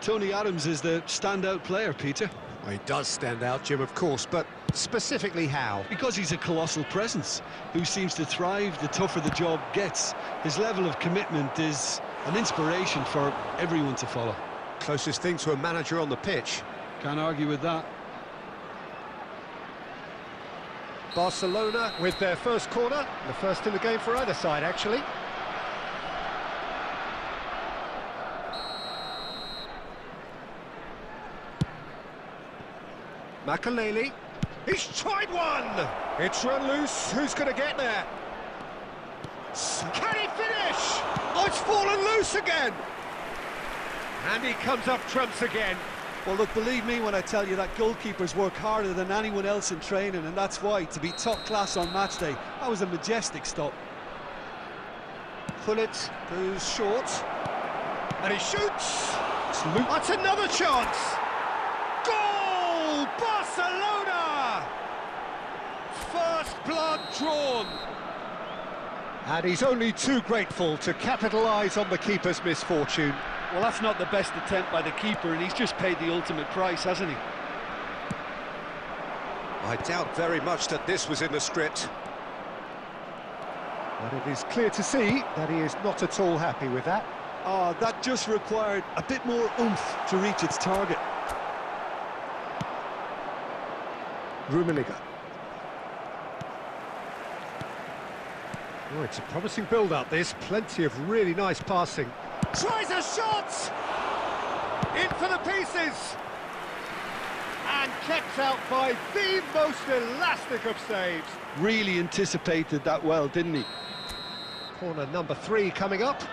Tony Adams is the standout player, Peter. Well, he does stand out, Jim, of course, but specifically how? Because he's a colossal presence who seems to thrive the tougher the job gets. His level of commitment is an inspiration for everyone to follow. Closest thing to a manager on the pitch. Can't argue with that. Barcelona with their first corner, the first in the game for either side, actually. Makaleli, he's tried one! It's run loose, who's going to get there? Can he finish? Oh, it's fallen loose again! And he comes up trumps again. Well, look, believe me when I tell you that goalkeepers work harder than anyone else in training, and that's why, to be top class on match day, that was a majestic stop. Pullet goes short, and he shoots! That's another chance! Goal! Barcelona! First blood drawn. And he's only too grateful to capitalise on the keeper's misfortune. Well, that's not the best attempt by the keeper, and he's just paid the ultimate price, hasn't he? I doubt very much that this was in the script. But it is clear to see that he is not at all happy with that. Oh, that just required a bit more oomph to reach its target. Rumminge. Oh, it's a promising build-up, this. Plenty of really nice passing. Tries a shot! In for the pieces! And kept out by the most elastic of saves. Really anticipated that well, didn't he? Corner number 3 coming up.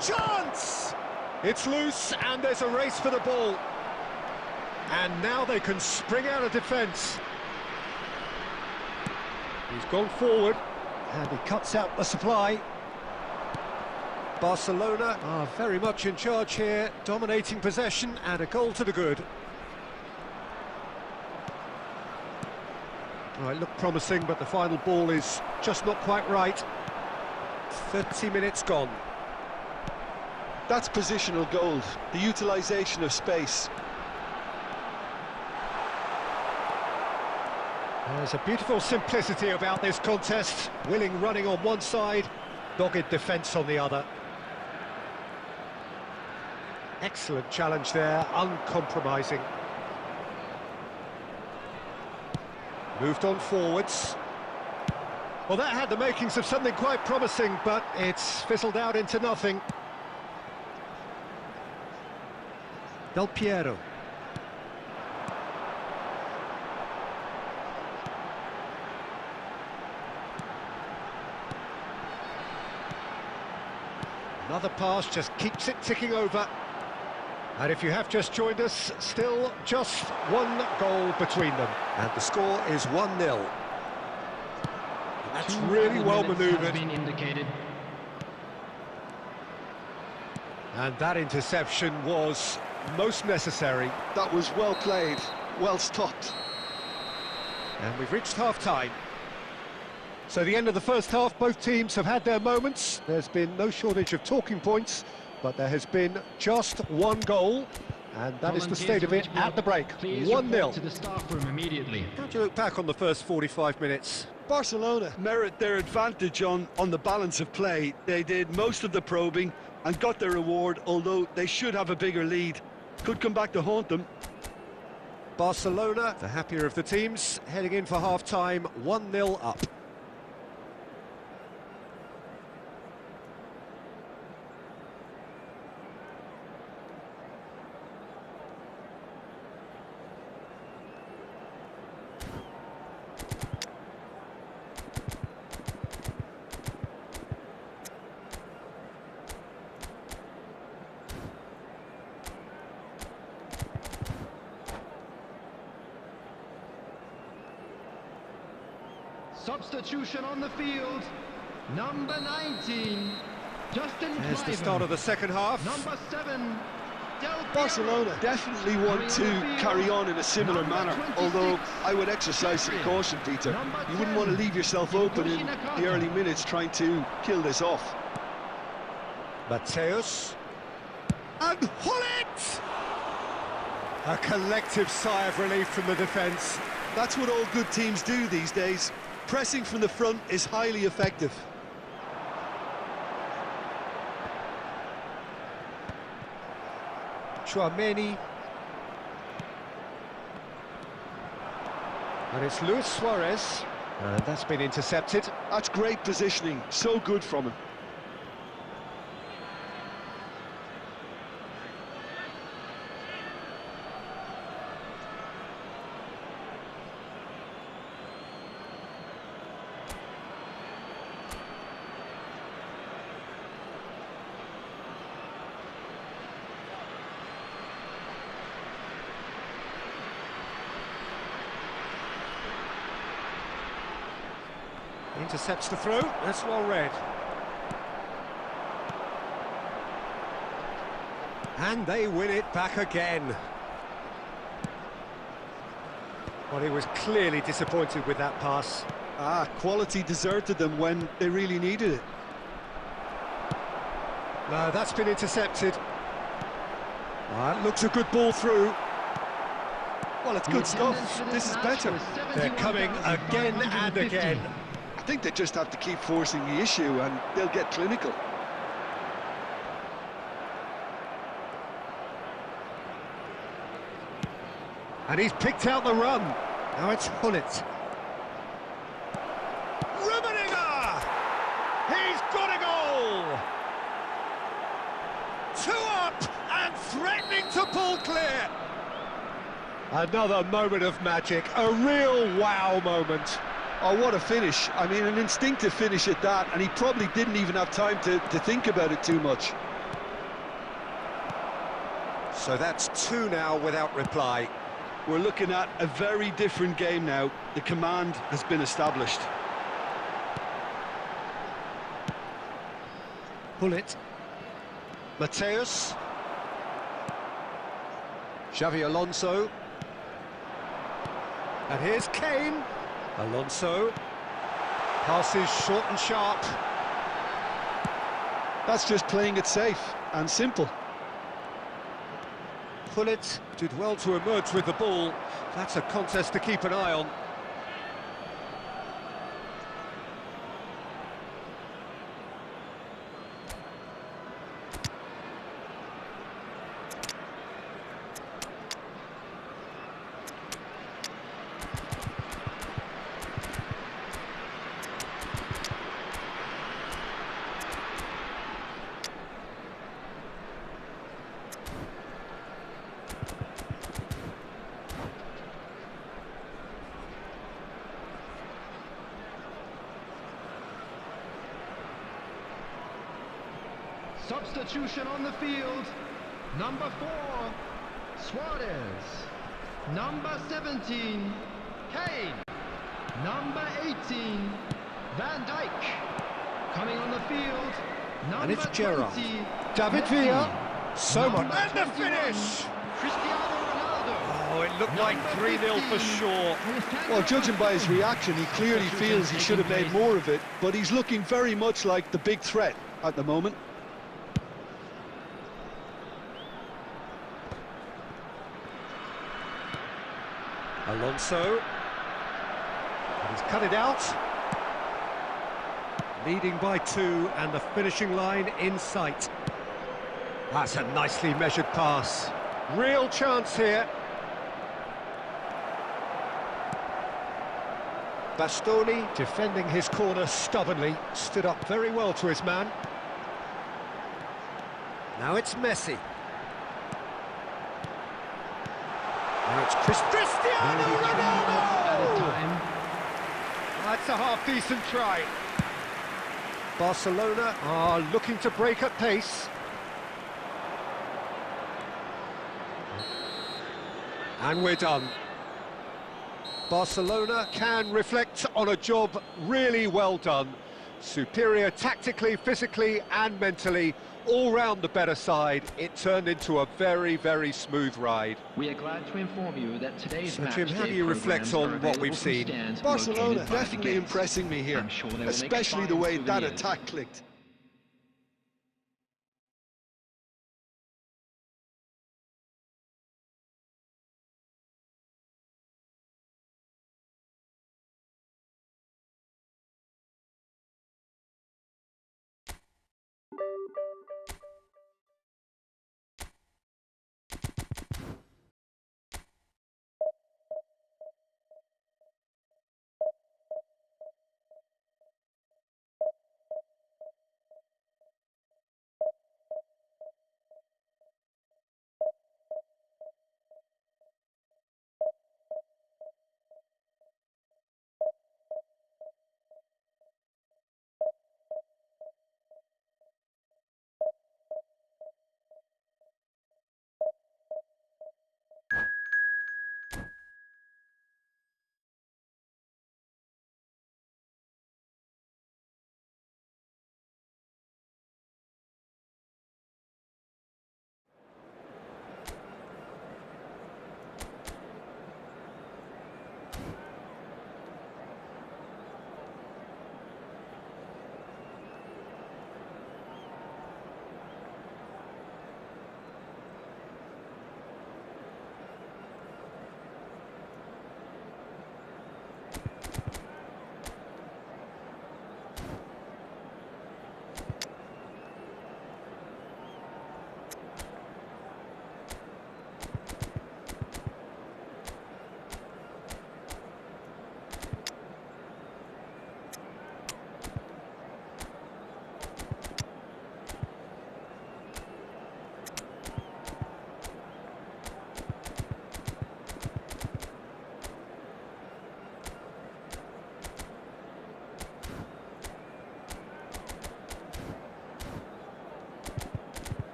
Chance! It's loose and there's a race for the ball. And now they can spring out of defence. He's gone forward and he cuts out the supply. Barcelona are very much in charge here, dominating possession and a goal to the good. Oh, it looked promising, but the final ball is just not quite right. 30 minutes gone. That's positional gold, the utilisation of space. There's a beautiful simplicity about this contest. Willing running on one side, dogged defence on the other. Excellent challenge there, uncompromising. Moved on forwards. Well, that had the makings of something quite promising, but it's fizzled out into nothing. Del Piero. Another pass just keeps it ticking over. And if you have just joined us, still just one goal between them. And the score is 1-0. That's really well manoeuvred. And that interception was most necessary. That was well played, well stopped. And we've reached half-time. So the end of the first half, both teams have had their moments. There's been no shortage of talking points, but there has been just one goal, and that is the state of it at the break. 1-0. To the staff room immediately. How do you look back on the first 45 minutes? Barcelona merit their advantage on the balance of play. They did most of the probing and got their reward, although they should have a bigger lead. Could come back to haunt them. Barcelona, the happier of the teams, heading in for half-time, 1-0 up. Substitution on the field, number 19, Justin There's the Cliven. start of the second half. Number 7, Del Barcelona Piero. definitely want to carry on in a similar Number manner, 26, although I would exercise some caution, Peter. Number You wouldn't 10, want to leave yourself open in Nakata. the early minutes trying to kill this off. Mateus. And Hullet! A collective sigh of relief from the defence. That's what all good teams do these days. Pressing from the front is highly effective. Chouameni. And it's Luis Suarez. And that's been intercepted. That's great positioning, so good from him. Intercepts the throw, that's well read. And they win it back again. Well, he was clearly disappointed with that pass. Quality deserted them when they really needed it. No, that's been intercepted. That looks a good ball through. Well, it's good stuff. This is better. They're coming again and again. I think they just have to keep forcing the issue and they'll get clinical. And he's picked out the run. Now it's Hullet. Rumminge! He's got a goal! 2 up and threatening to pull clear. Another moment of magic, a real wow moment. Oh, what a finish. I mean, an instinctive finish at that, and he probably didn't even have time to think about it too much. So that's 2 now without reply. We're looking at a very different game now. The command has been established. Hullet. Mateus. Xavi Alonso. And here's Kane. Alonso. Passes short and sharp. That's just playing it safe and simple. Hullet did well to emerge with the ball. That's a contest to keep an eye on. Substitution on the field, number 4, Suarez. Number 17, Kane. Number 18, Van Dijk. Coming on the field, number And it's Gerrard. 20, David Messi. Villa. So much. Number And the 21, finish! Cristiano Ronaldo. Oh, it looked like 3-0 for sure. Well, judging by his reaction, he clearly feels he should have made more of it, but he's looking very much like the big threat at the moment. Alonso. And he's cut it out. Leading by 2 and the finishing line in sight. That's a nicely measured pass. Real chance here. Bastoni, defending his corner stubbornly, stood up very well to his man. Now it's Messi. Now it's Cristiano Ronaldo! That's a half-decent try. Barcelona are looking to break at pace. And we're done. Barcelona can reflect on a job really well done. Superior tactically, physically and mentally, all round the better side. It turned into a very, very smooth ride. We are glad to inform you that today's match Jim, how do you reflect on what we've seen? Barcelona definitely impressing me here, especially the way that attack clicked.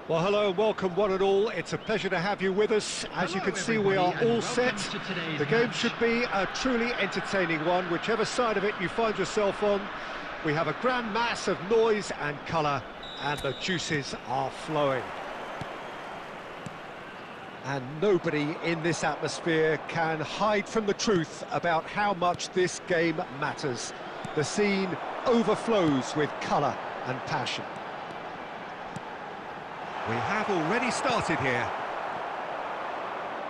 Well, hello and welcome one and all. It's a pleasure to have you with us. As you can see, we are all set. The game should be a truly entertaining one, whichever side of it you find yourself on. We have a grand mass of noise and colour, and the juices are flowing. And nobody in this atmosphere can hide from the truth about how much this game matters. The scene overflows with colour and passion. We have already started here.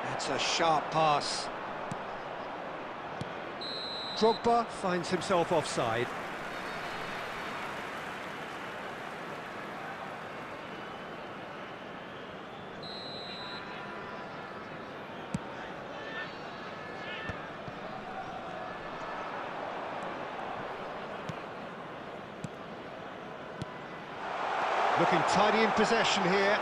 That's a sharp pass. Drogba finds himself offside. Looking tidy in possession here.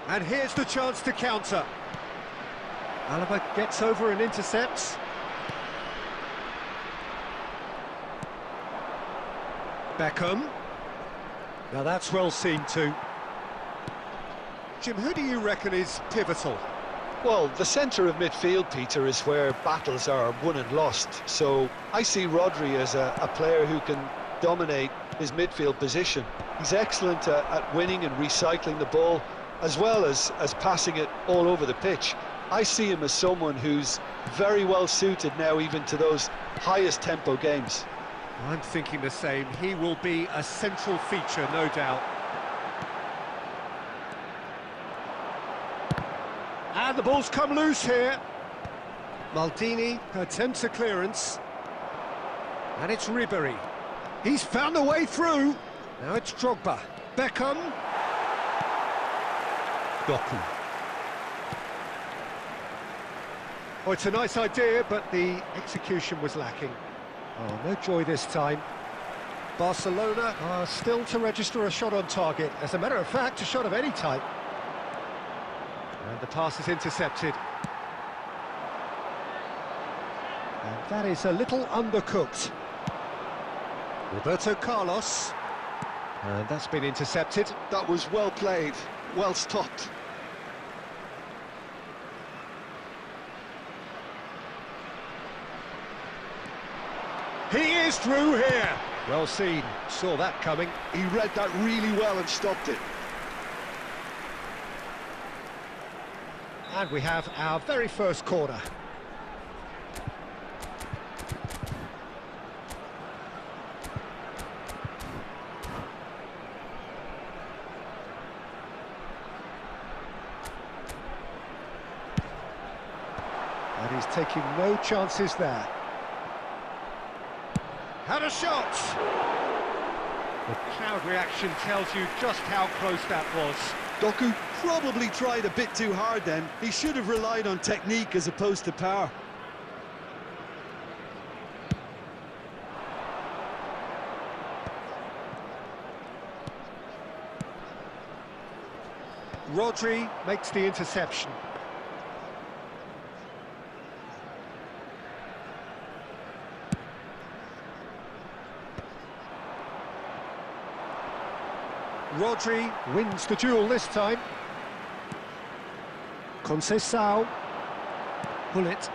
And here's the chance to counter. Alaba gets over and intercepts. Beckham. Now that's well seen too. Jim, who do you reckon is pivotal? Well, the centre of midfield, Peter, is where battles are won and lost. So I see Rodri as a player who can dominate his midfield position. He's excellent at winning and recycling the ball, as well as passing it all over the pitch. I see him as someone who's very well suited now even to those highest tempo games. I'm thinking the same. He will be a central feature, no doubt. And the ball's come loose here. Maldini attempts a clearance. And it's Ribéry. He's found a way through. Now it's Drogba. Beckham. Doku. Oh, it's a nice idea, but the execution was lacking. Oh, no joy this time. Barcelona are still to register a shot on target. As a matter of fact, a shot of any type. And the pass is intercepted. And that is a little undercooked. Roberto Carlos. And that's been intercepted. That was well played, well stopped. He is through here. Well seen, saw that coming. He read that really well and stopped it. And we have our very first corner. And he's taking no chances there. Had a shot! The crowd reaction tells you just how close that was. Doku probably tried a bit too hard then. He should have relied on technique as opposed to power. Rodri makes the interception. Rodri wins the duel this time. Conceição. Bullet.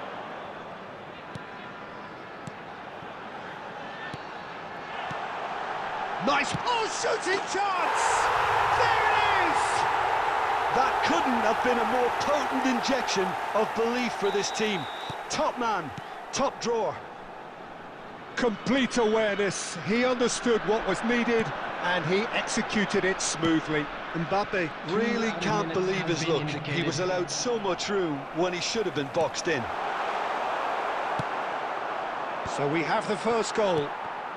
Nice. Oh, shooting chance! There it is! That couldn't have been a more potent injection of belief for this team. Top man, top drawer. Complete awareness. He understood what was needed and he executed it smoothly. Mbappe really can't believe his luck. He was allowed so much room when he should have been boxed in. So we have the first goal.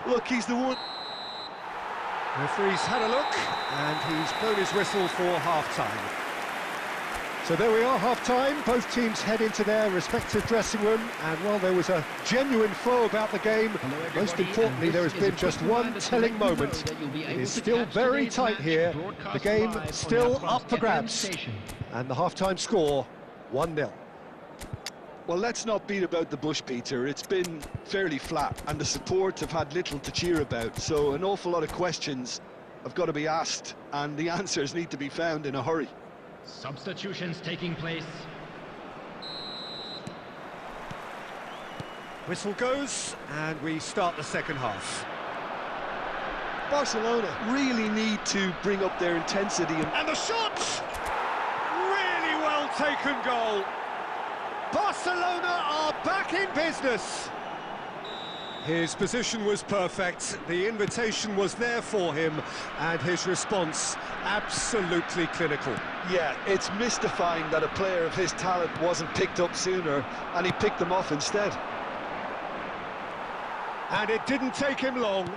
Look, he's the one. Referee's had a look and he's blown his whistle for half-time. So there we are, half-time. Both teams head into their respective dressing room, and while there was a genuine flow about the game, most importantly there has been just one telling moment. It is still very tight here, the game still up for grabs, and the half-time score 1-0. Well, let's not beat about the bush, Peter. It's been fairly flat, and the support have had little to cheer about, so an awful lot of questions have got to be asked, and the answers need to be found in a hurry. Substitutions taking place. Whistle goes, and we start the second half. Barcelona really need to bring up their intensity. And the shot! Really well taken goal. Barcelona are back in business. His position was perfect, the invitation was there for him, and his response absolutely clinical. Yeah, it's mystifying that a player of his talent wasn't picked up sooner, and he picked them off instead. And it didn't take him long.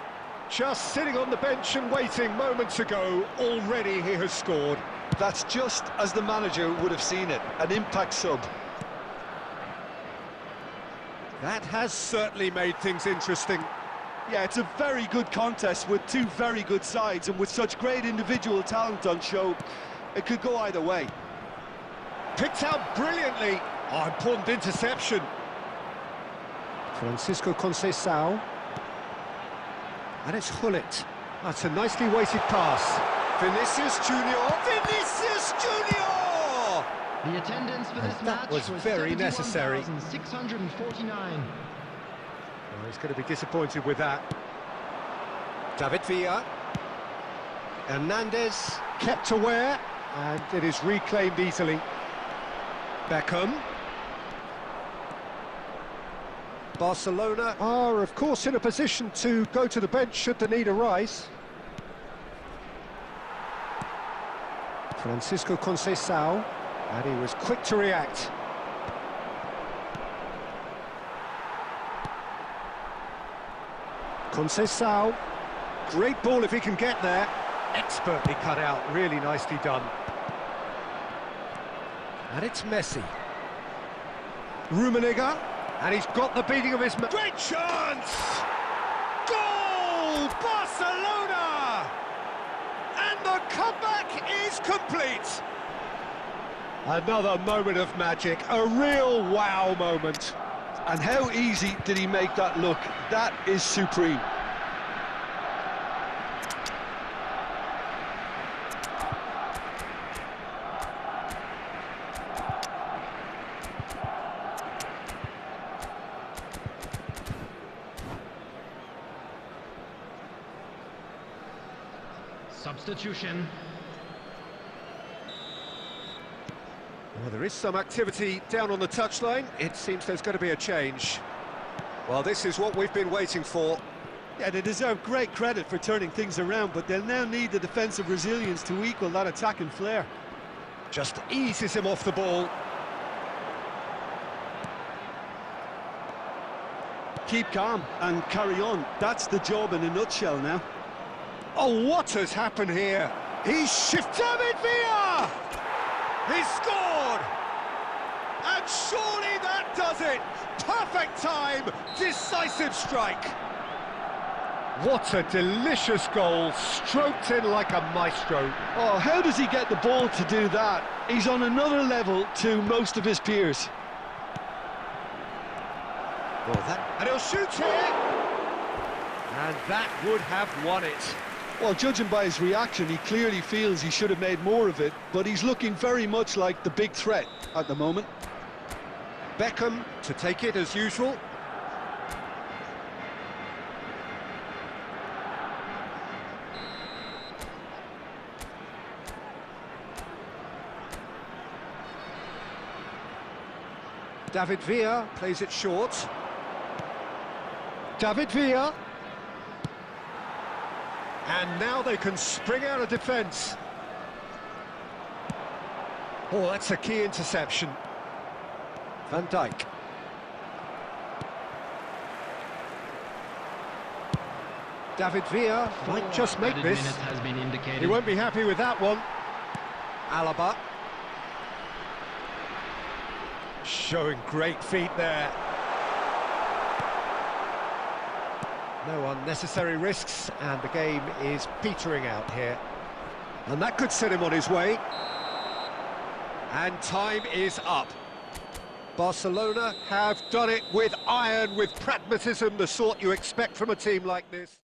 Just sitting on the bench and waiting moments ago, already he has scored. That's just as the manager would have seen it, an impact sub. That has certainly made things interesting. Yeah, it's a very good contest with two very good sides, and with such great individual talent on show, it could go either way. Picked out brilliantly. Oh, important interception. Francisco Conceição. And it's Hullet. That's a nicely weighted pass. Vinicius Junior. Vinicius Junior! The attendance for this match was very necessary. 649. Well, he's going to be disappointed with that. David Villa. Hernandez kept aware, and it is reclaimed easily. Beckham. Barcelona are, of course, in a position to go to the bench should the need arise. Francisco Conceição. And he was quick to react. Conceição. Great ball if he can get there. Expertly cut out, really nicely done. And it's Messi. Rummenigge, and he's got the beating of his... Great chance! Goal! Barcelona! And the comeback is complete. Another moment of magic, a real wow moment. And how easy did he make that look? That is supreme. Substitution. Well, there is some activity down on the touchline. It seems there's going to be a change. Well, this is what we've been waiting for. Yeah, they deserve great credit for turning things around, but they'll now need the defensive resilience to equal that attacking flair. Just eases him off the ball. Keep calm and carry on. That's the job in a nutshell now. Oh, what has happened here? He's shifted. David Villa! He's scored! And surely that does it! Perfect time, decisive strike. What a delicious goal, stroked in like a maestro. Oh, how does he get the ball to do that? He's on another level to most of his peers. And he'll shoot here! And that would have won it. Well, judging by his reaction, he clearly feels he should have made more of it, but he's looking very much like the big threat at the moment. Beckham to take it as usual. David Villa plays it short. David Villa. And now they can spring out of defence. Oh, that's a key interception. Van Dijk. David Villa might just make this. Has been indicated. He won't be happy with that one. Alaba. Showing great feet there. No unnecessary risks, and the game is petering out here. And that could set him on his way. And time is up. Barcelona have done it with iron, with pragmatism, the sort you expect from a team like this.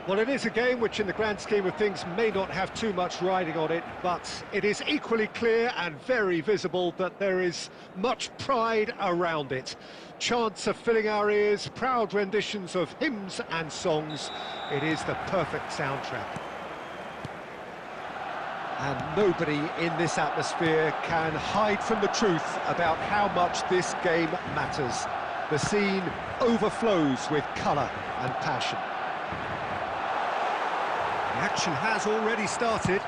Well, it is a game which, in the grand scheme of things, may not have too much riding on it, but it is equally clear and very visible that there is much pride around it. Chants are filling our ears, proud renditions of hymns and songs. It is the perfect soundtrack. And nobody in this atmosphere can hide from the truth about how much this game matters. The scene overflows with colour and passion. The action has already started.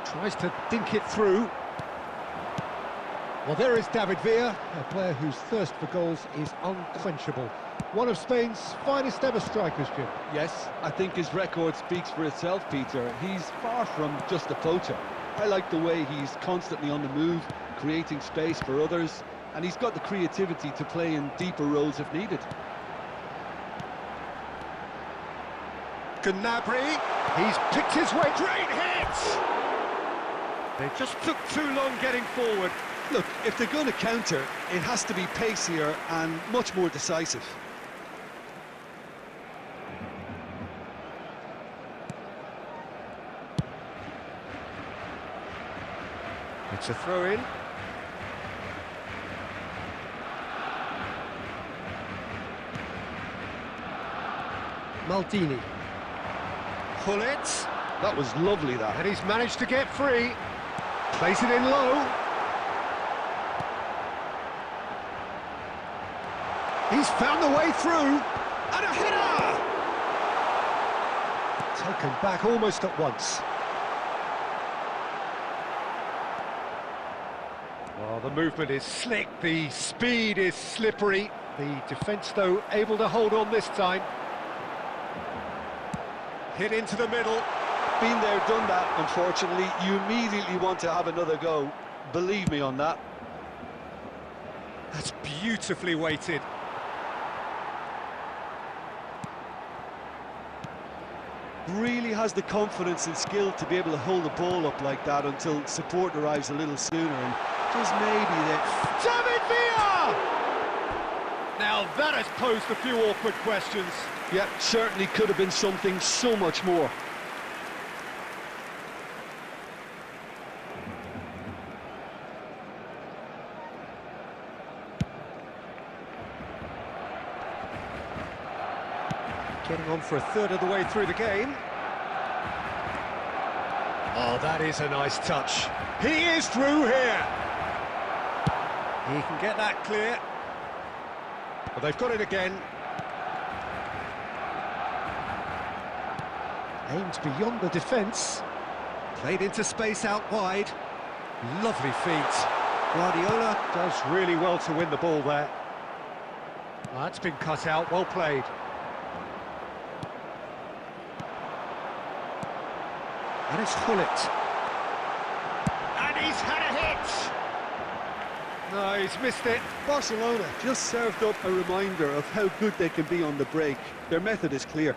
Tries to think it through. Well, there is David Villa, a player whose thirst for goals is unquenchable. One of Spain's finest ever strikers, Jim. Yes, I think his record speaks for itself, Peter. He's far from just a poacher. I like the way he's constantly on the move, creating space for others, and he's got the creativity to play in deeper roles if needed. Gnabry, he's picked his way. Great hit! They just took too long getting forward. Look, if they're going to counter, it has to be pacier and much more decisive. It's a throw-in. Maldini. Pullet. That was lovely, that. And he's managed to get free. Place it in low. He's found the way through. And a header! Taken back almost at once. Well, the movement is slick, the speed is slippery. The defence, though, able to hold on this time. Hit into the middle. Been there, done that, unfortunately. You immediately want to have another go. Believe me on that. That's beautifully weighted. Really has the confidence and skill to be able to hold the ball up like that until support arrives a little sooner, and just maybe that. David Villa! Now that has posed a few awkward questions. Yeah, certainly could have been something so much more. Getting on for a third of the way through the game. Oh, that is a nice touch. He is through here. He can get that clear. But they've got it again. Aimed beyond the defence. Played into space out wide. Lovely feet. Guardiola does really well to win the ball there. Well, that's been cut out, well played. And it's Hullet. And he's had a hit! No, he's missed it. Barcelona just served up a reminder of how good they can be on the break. Their method is clear.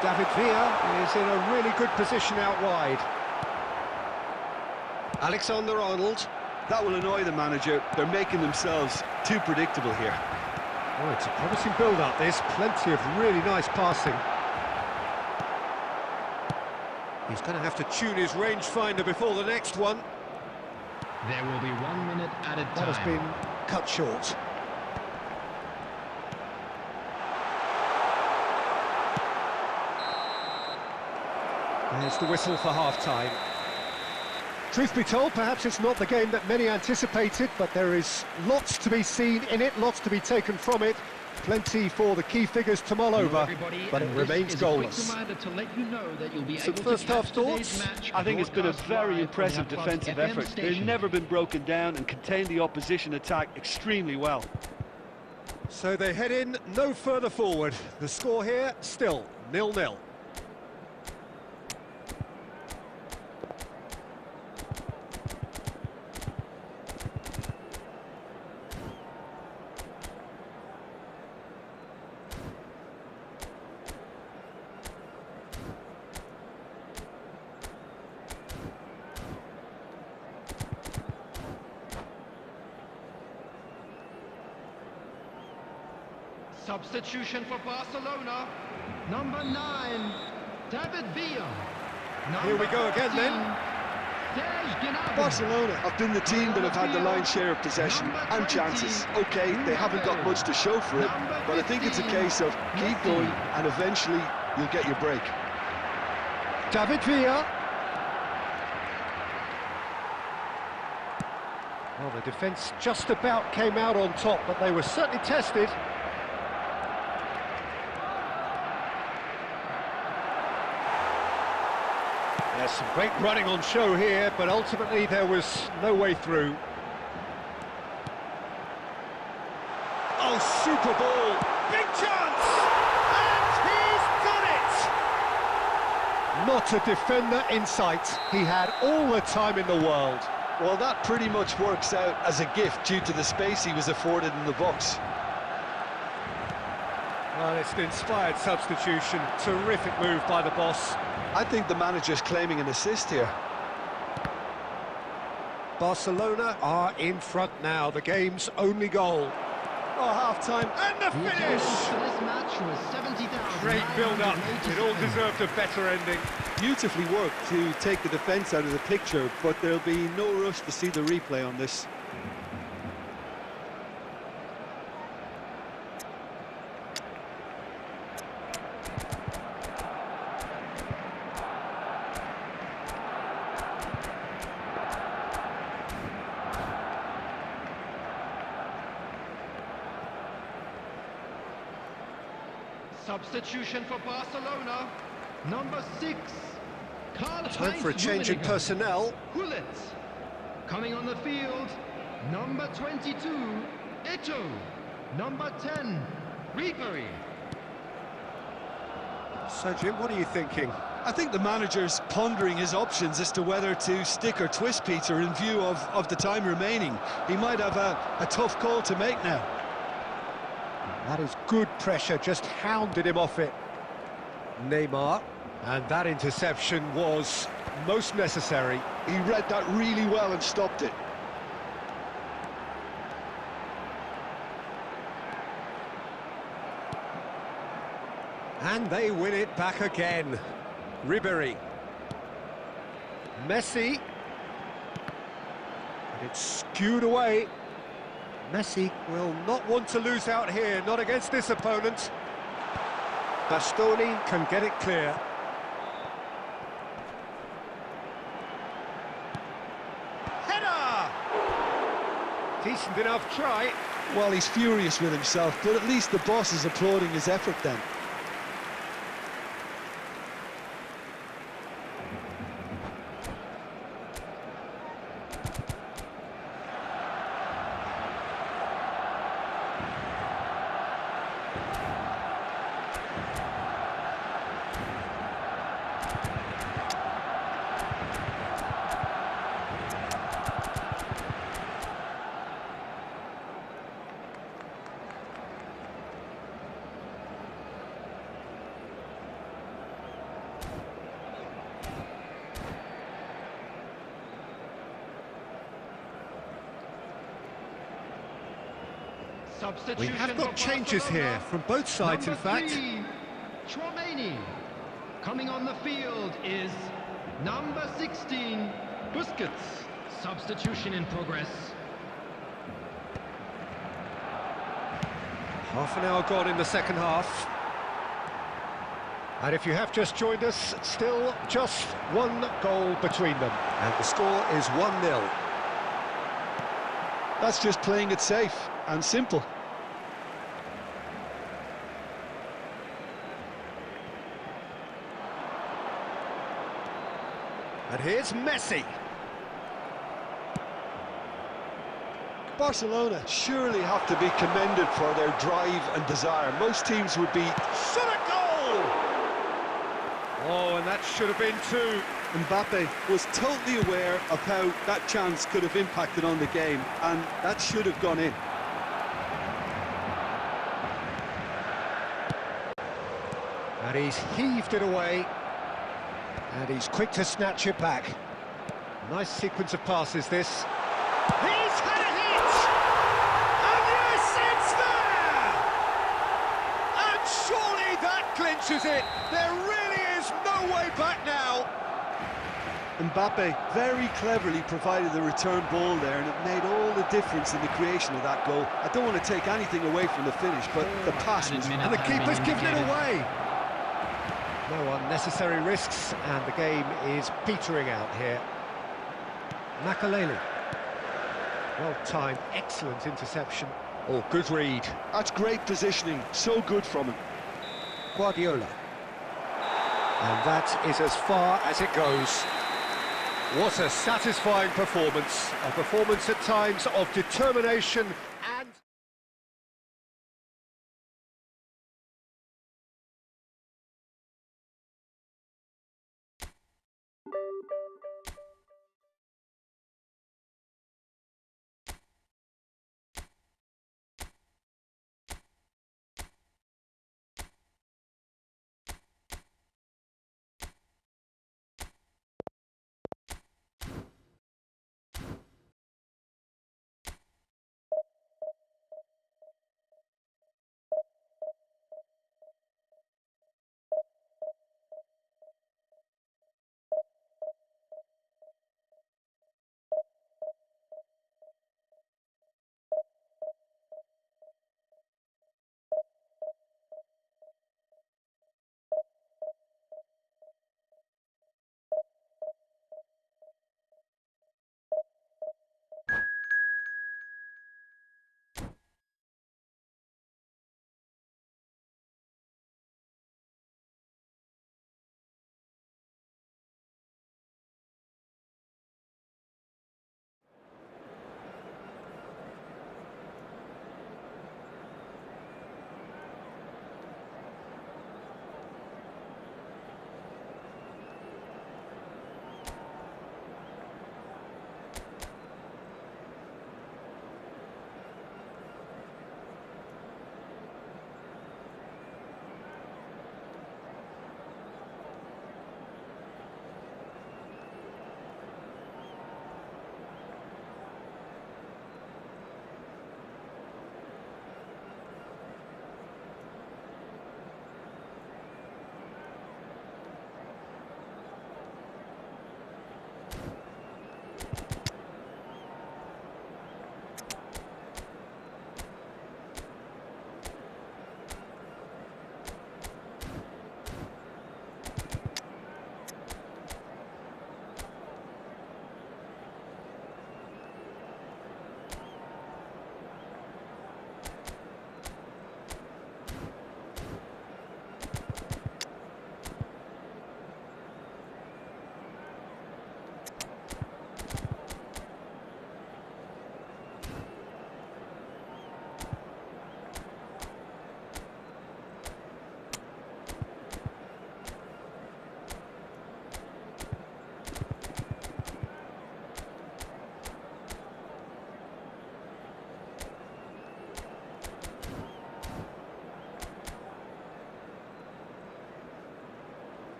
David Villa is in a really good position out wide. Alexander-Arnold. That will annoy the manager. They're making themselves too predictable here. Oh, it's a promising build-up, this. Plenty of really nice passing. He's going to have to tune his rangefinder before the next one. There will be 1 minute added time. That has been cut short. There's the whistle for half-time. Truth be told, perhaps it's not the game that many anticipated, but there is lots to be seen in it, lots to be taken from it. Plenty for the key figures to mull over, but it remains goalless. So first half thoughts? I think it's been a very impressive defensive effort. They've never been broken down and contained the opposition attack extremely well. So they head in no further forward. The score here, still 0-0. Substitution for Barcelona, number 9, David Villa. Here we go again then. Barcelona have been the team that have had the lion's share of possession and chances. Okay, they haven't got much to show for it, but I think it's a case of keep going and eventually you'll get your break. David Villa. Well, the defence just about came out on top, but they were certainly tested. There's some great running on show here, but ultimately there was no way through. Oh, super ball! Big chance! And he's done it! Not a defender in sight. He had all the time in the world. Well, that pretty much works out as a gift due to the space he was afforded in the box. Well, it's an inspired substitution. Terrific move by the boss. I think the manager's claiming an assist here. Barcelona are in front now, the game's only goal. Oh, half-time, and the finish! Great build-up, it all deserved a better ending. Beautifully worked to take the defence out of the picture, but there'll be no rush to see the replay on this. Substitution for Barcelona, number 6, Time for a change in personnel. Hullet. Coming on the field, number 22, Eto'o. Number 10, Ribery. So, Jim, what are you thinking? I think the manager's pondering his options as to whether to stick or twist Peter in view of the time remaining. He might have a tough call to make now. That is good pressure, just hounded him off it. Neymar, and that interception was most necessary. He read that really well and stopped it. And they win it back again. Ribery. Messi. And it's skewed away. Messi will not want to lose out here, not against this opponent. Bastoni can get it clear. Header! Decent enough try. Well, he's furious with himself, but at least the boss is applauding his effort then. We have got changes here from both sides, in fact. Chouameni. Coming on the field is number 16, Busquets. Substitution in progress. Half an hour gone in the second half. And if you have just joined us, still just one goal between them. And the score is 1-0. That's just playing it safe and simple. And here's Messi. Barcelona surely have to be commended for their drive and desire. Most teams would be, shot a goal! Oh, and that should have been two. Mbappe was totally aware of how that chance could have impacted on the game, and that should have gone in. And he's heaved it away. And he's quick to snatch it back. Nice sequence of passes, this. He's had a hit! And yes, it's there! And surely that clinches it. There really is no way back now. Mbappe very cleverly provided the return ball there, and it made all the difference in the creation of that goal. I don't want to take anything away from the finish, but the pass was... And the keeper's given it away. No unnecessary risks, and the game is petering out here. Makaleli. Well-timed, excellent interception. Oh, good read. That's great positioning, so good from him. Guardiola. And that is as far as it goes. What a satisfying performance. A performance at times of determination and...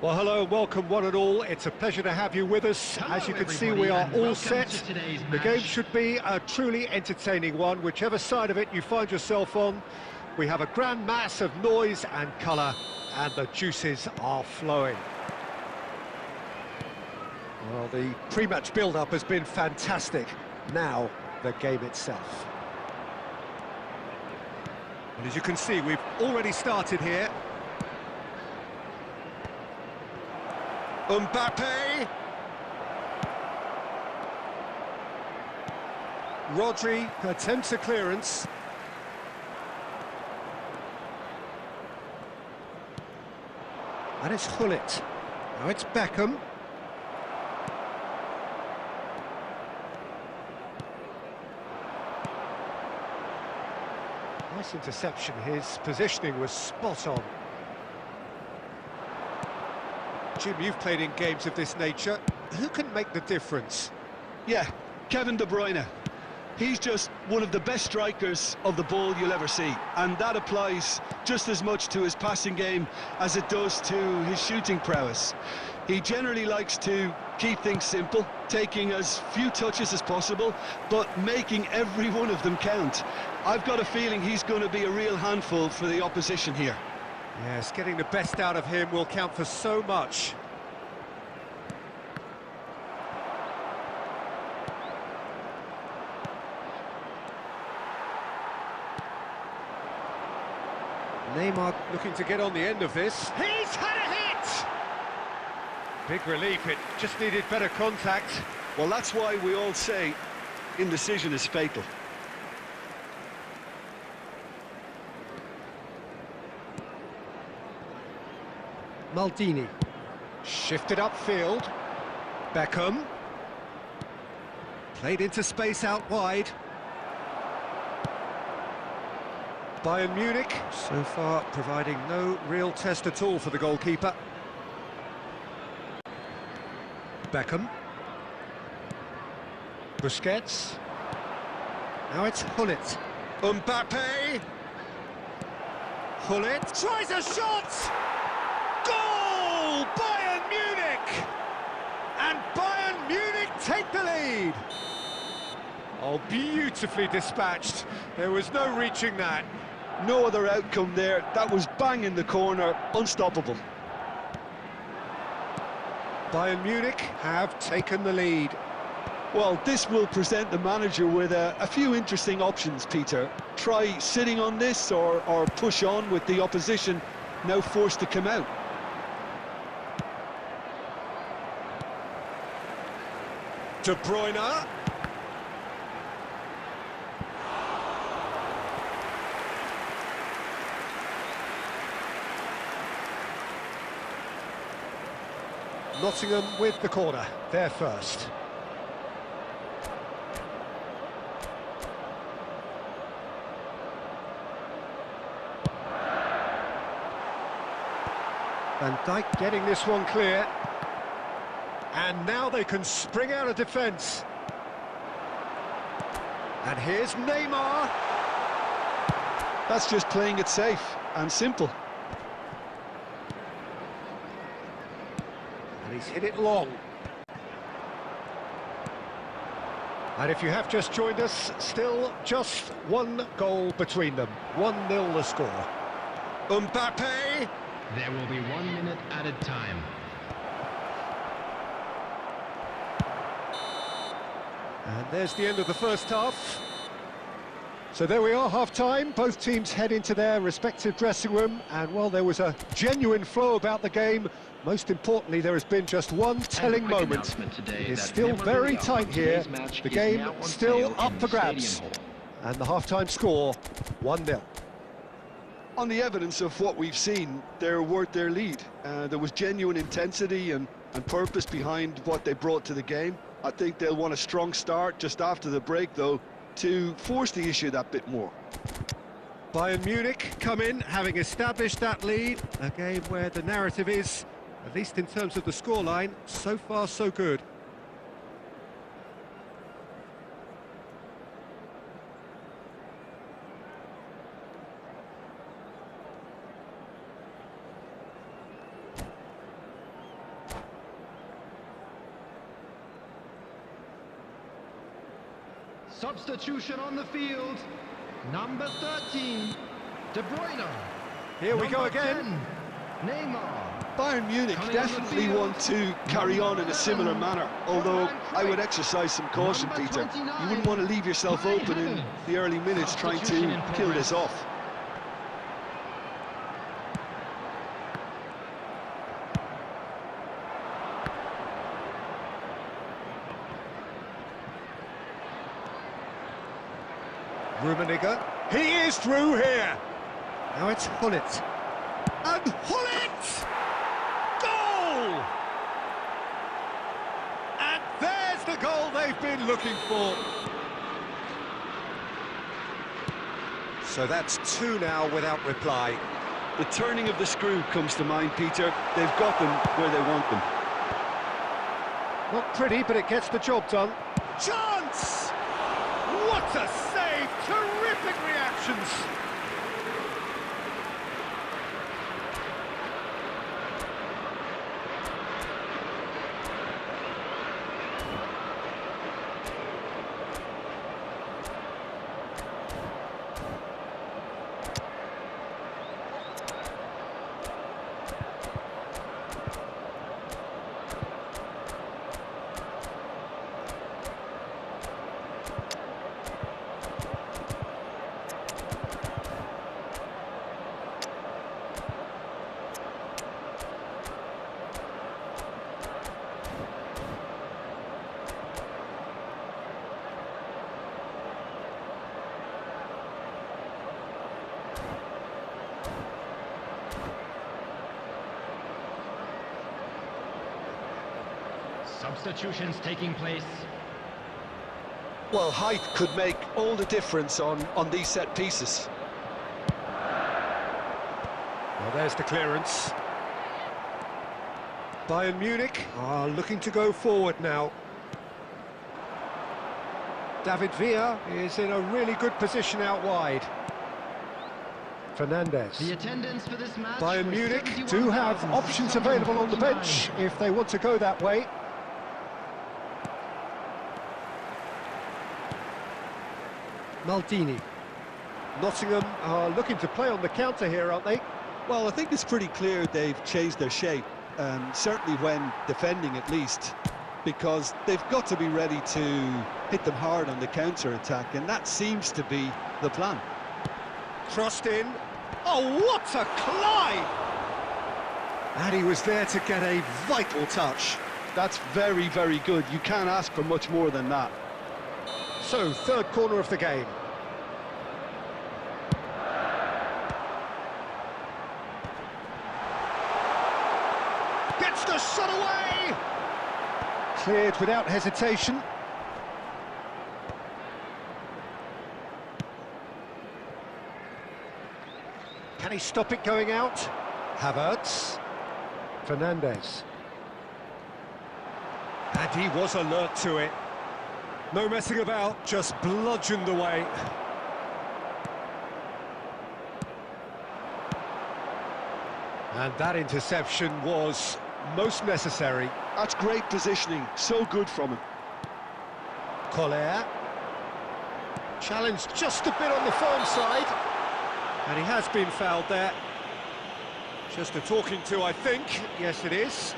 Well, hello and welcome one and all. It's a pleasure to have you with us. Hello, As you can see, everybody, we are and all welcome set. to today's The game match. should be a truly entertaining one, whichever side of it you find yourself on. We have a grand mass of noise and colour, and the juices are flowing. Well, the pre-match build-up has been fantastic. Now, the game itself. And as you can see, we've already started here. Mbappe. Rodri attempts a clearance. And it's Hullet. Now it's Beckham. Nice interception. His positioning was spot on. Jim, you've played in games of this nature. Who can make the difference? Yeah, Kevin De Bruyne. He's just one of the best strikers of the ball you'll ever see, and that applies just as much to his passing game as it does to his shooting prowess. He generally likes to keep things simple, taking as few touches as possible, but making every one of them count. I've got a feeling he's going to be a real handful for the opposition here. Yes, getting the best out of him will count for so much. Neymar looking to get on the end of this. He's had a hit! Big relief, it just needed better contact. Well, that's why we all say indecision is fatal. Maldini. Shifted upfield. Beckham. Played into space out wide. Bayern Munich, so far providing no real test at all for the goalkeeper. Beckham. Busquets. Now it's Hullet. Mbappe. Hullet tries a shot! Goal! Bayern Munich! And Bayern Munich take the lead! Oh, beautifully dispatched. There was no reaching that. No other outcome there. That was bang in the corner, unstoppable. Bayern Munich have taken the lead. Well, this will present the manager with a few interesting options, Peter. Try sitting on this or push on with the opposition now forced to come out. De Bruyne. Nottingham with the corner, there first. Van Dijk getting this one clear. And now they can spring out of defence. And here's Neymar. That's just playing it safe and simple. And he's hit it long. And if you have just joined us, still just one goal between them. 1-0 the score. Mbappe. There will be 1 minute added time. And there's the end of the first half. So there we are, half-time. Both teams head into their respective dressing room. And while there was a genuine flow about the game, most importantly, there has been just one telling moment. It is still very tight here. The game still up for grabs. And the half-time score, 1-0. On the evidence of what we've seen, they're worth their lead. There was genuine intensity and purpose behind what they brought to the game. I think they'll want a strong start just after the break, though, to force the issue that bit more. Bayern Munich come in, having established that lead. A game where the narrative is, at least in terms of the scoreline, so far so good. Substitution on the field. Number 13, De Bruyne. Here we go Number again. 10, Neymar. Bayern Munich Coming on the definitely field. want to carry on in a similar manner, although I would exercise some caution, Number Peter. 29. You wouldn't want to leave yourself open in the early minutes trying Substitution to in kill progress. this off. Rummenigge. He is through here. Now it's Hullet. And Hullet! Goal! And there's the goal they've been looking for. So that's 2 now without reply. The turning of the screw comes to mind, Peter. They've got them where they want them. Not pretty, but it gets the job done. Chance! What a save! Terrific reactions! Substitutions taking place. Well, height could make all the difference on these set pieces. Well, there's the clearance. Bayern Munich are looking to go forward now. David Villa is in a really good position out wide. Fernandes. The attendance for this match. Bayern was Munich do have options available on the 71,649. bench if they want to go that way. Maldini. Nottingham are looking to play on the counter here, aren't they? Well, I think it's pretty clear they've changed their shape, certainly when defending at least, because they've got to be ready to hit them hard on the counter-attack, and that seems to be the plan. Crossed in. Oh, what a climb! And he was there to get a vital touch. That's very, very good. You can't ask for much more than that. So, third corner of the game. Gets the shot away! Cleared without hesitation. Can he stop it going out? Havertz. Fernandes. And he was alert to it. No messing about, just bludgeoned away. And that interception was most necessary. That's great positioning, so good from him. Collier. Challenged just a bit on the firm side. And he has been fouled there. Just a talking to, I think. Yes, it is.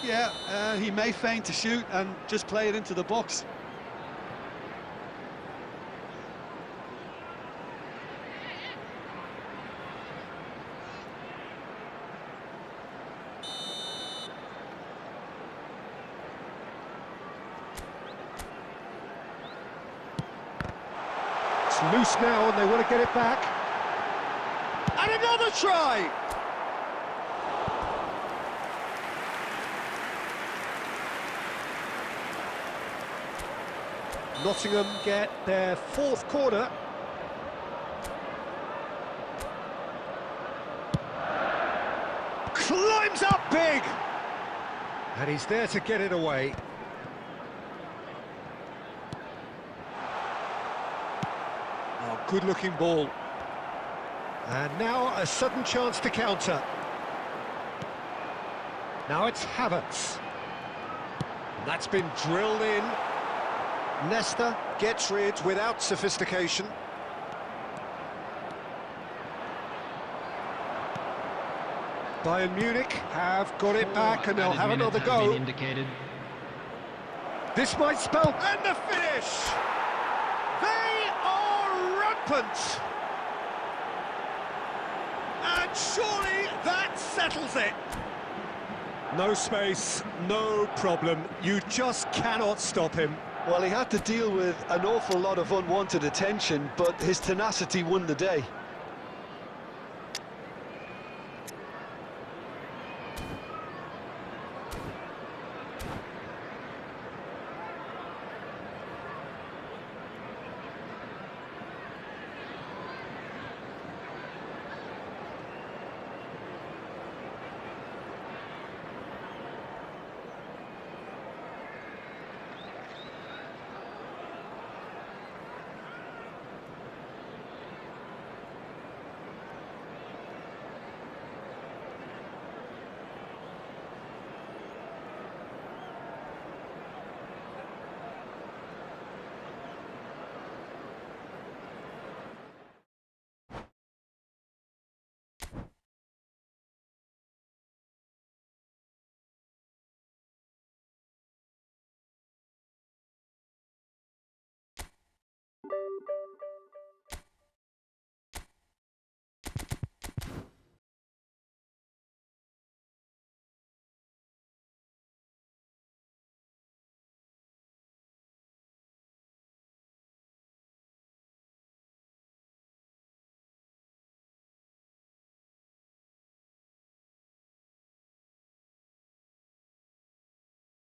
Yeah, he may feign to shoot and just play it into the box. It's loose now and they want to get it back. And another try! Nottingham get their fourth corner. Climbs up big! And he's there to get it away. Oh, good-looking ball. And now a sudden chance to counter. Now it's Havertz. That's been drilled in. Nesta gets rid without sophistication. Bayern Munich have got it back and they'll have another go. This might spell... And the finish! They are rampant! And surely that settles it. No space, no problem. You just cannot stop him. Well, he had to deal with an awful lot of unwanted attention, but his tenacity won the day.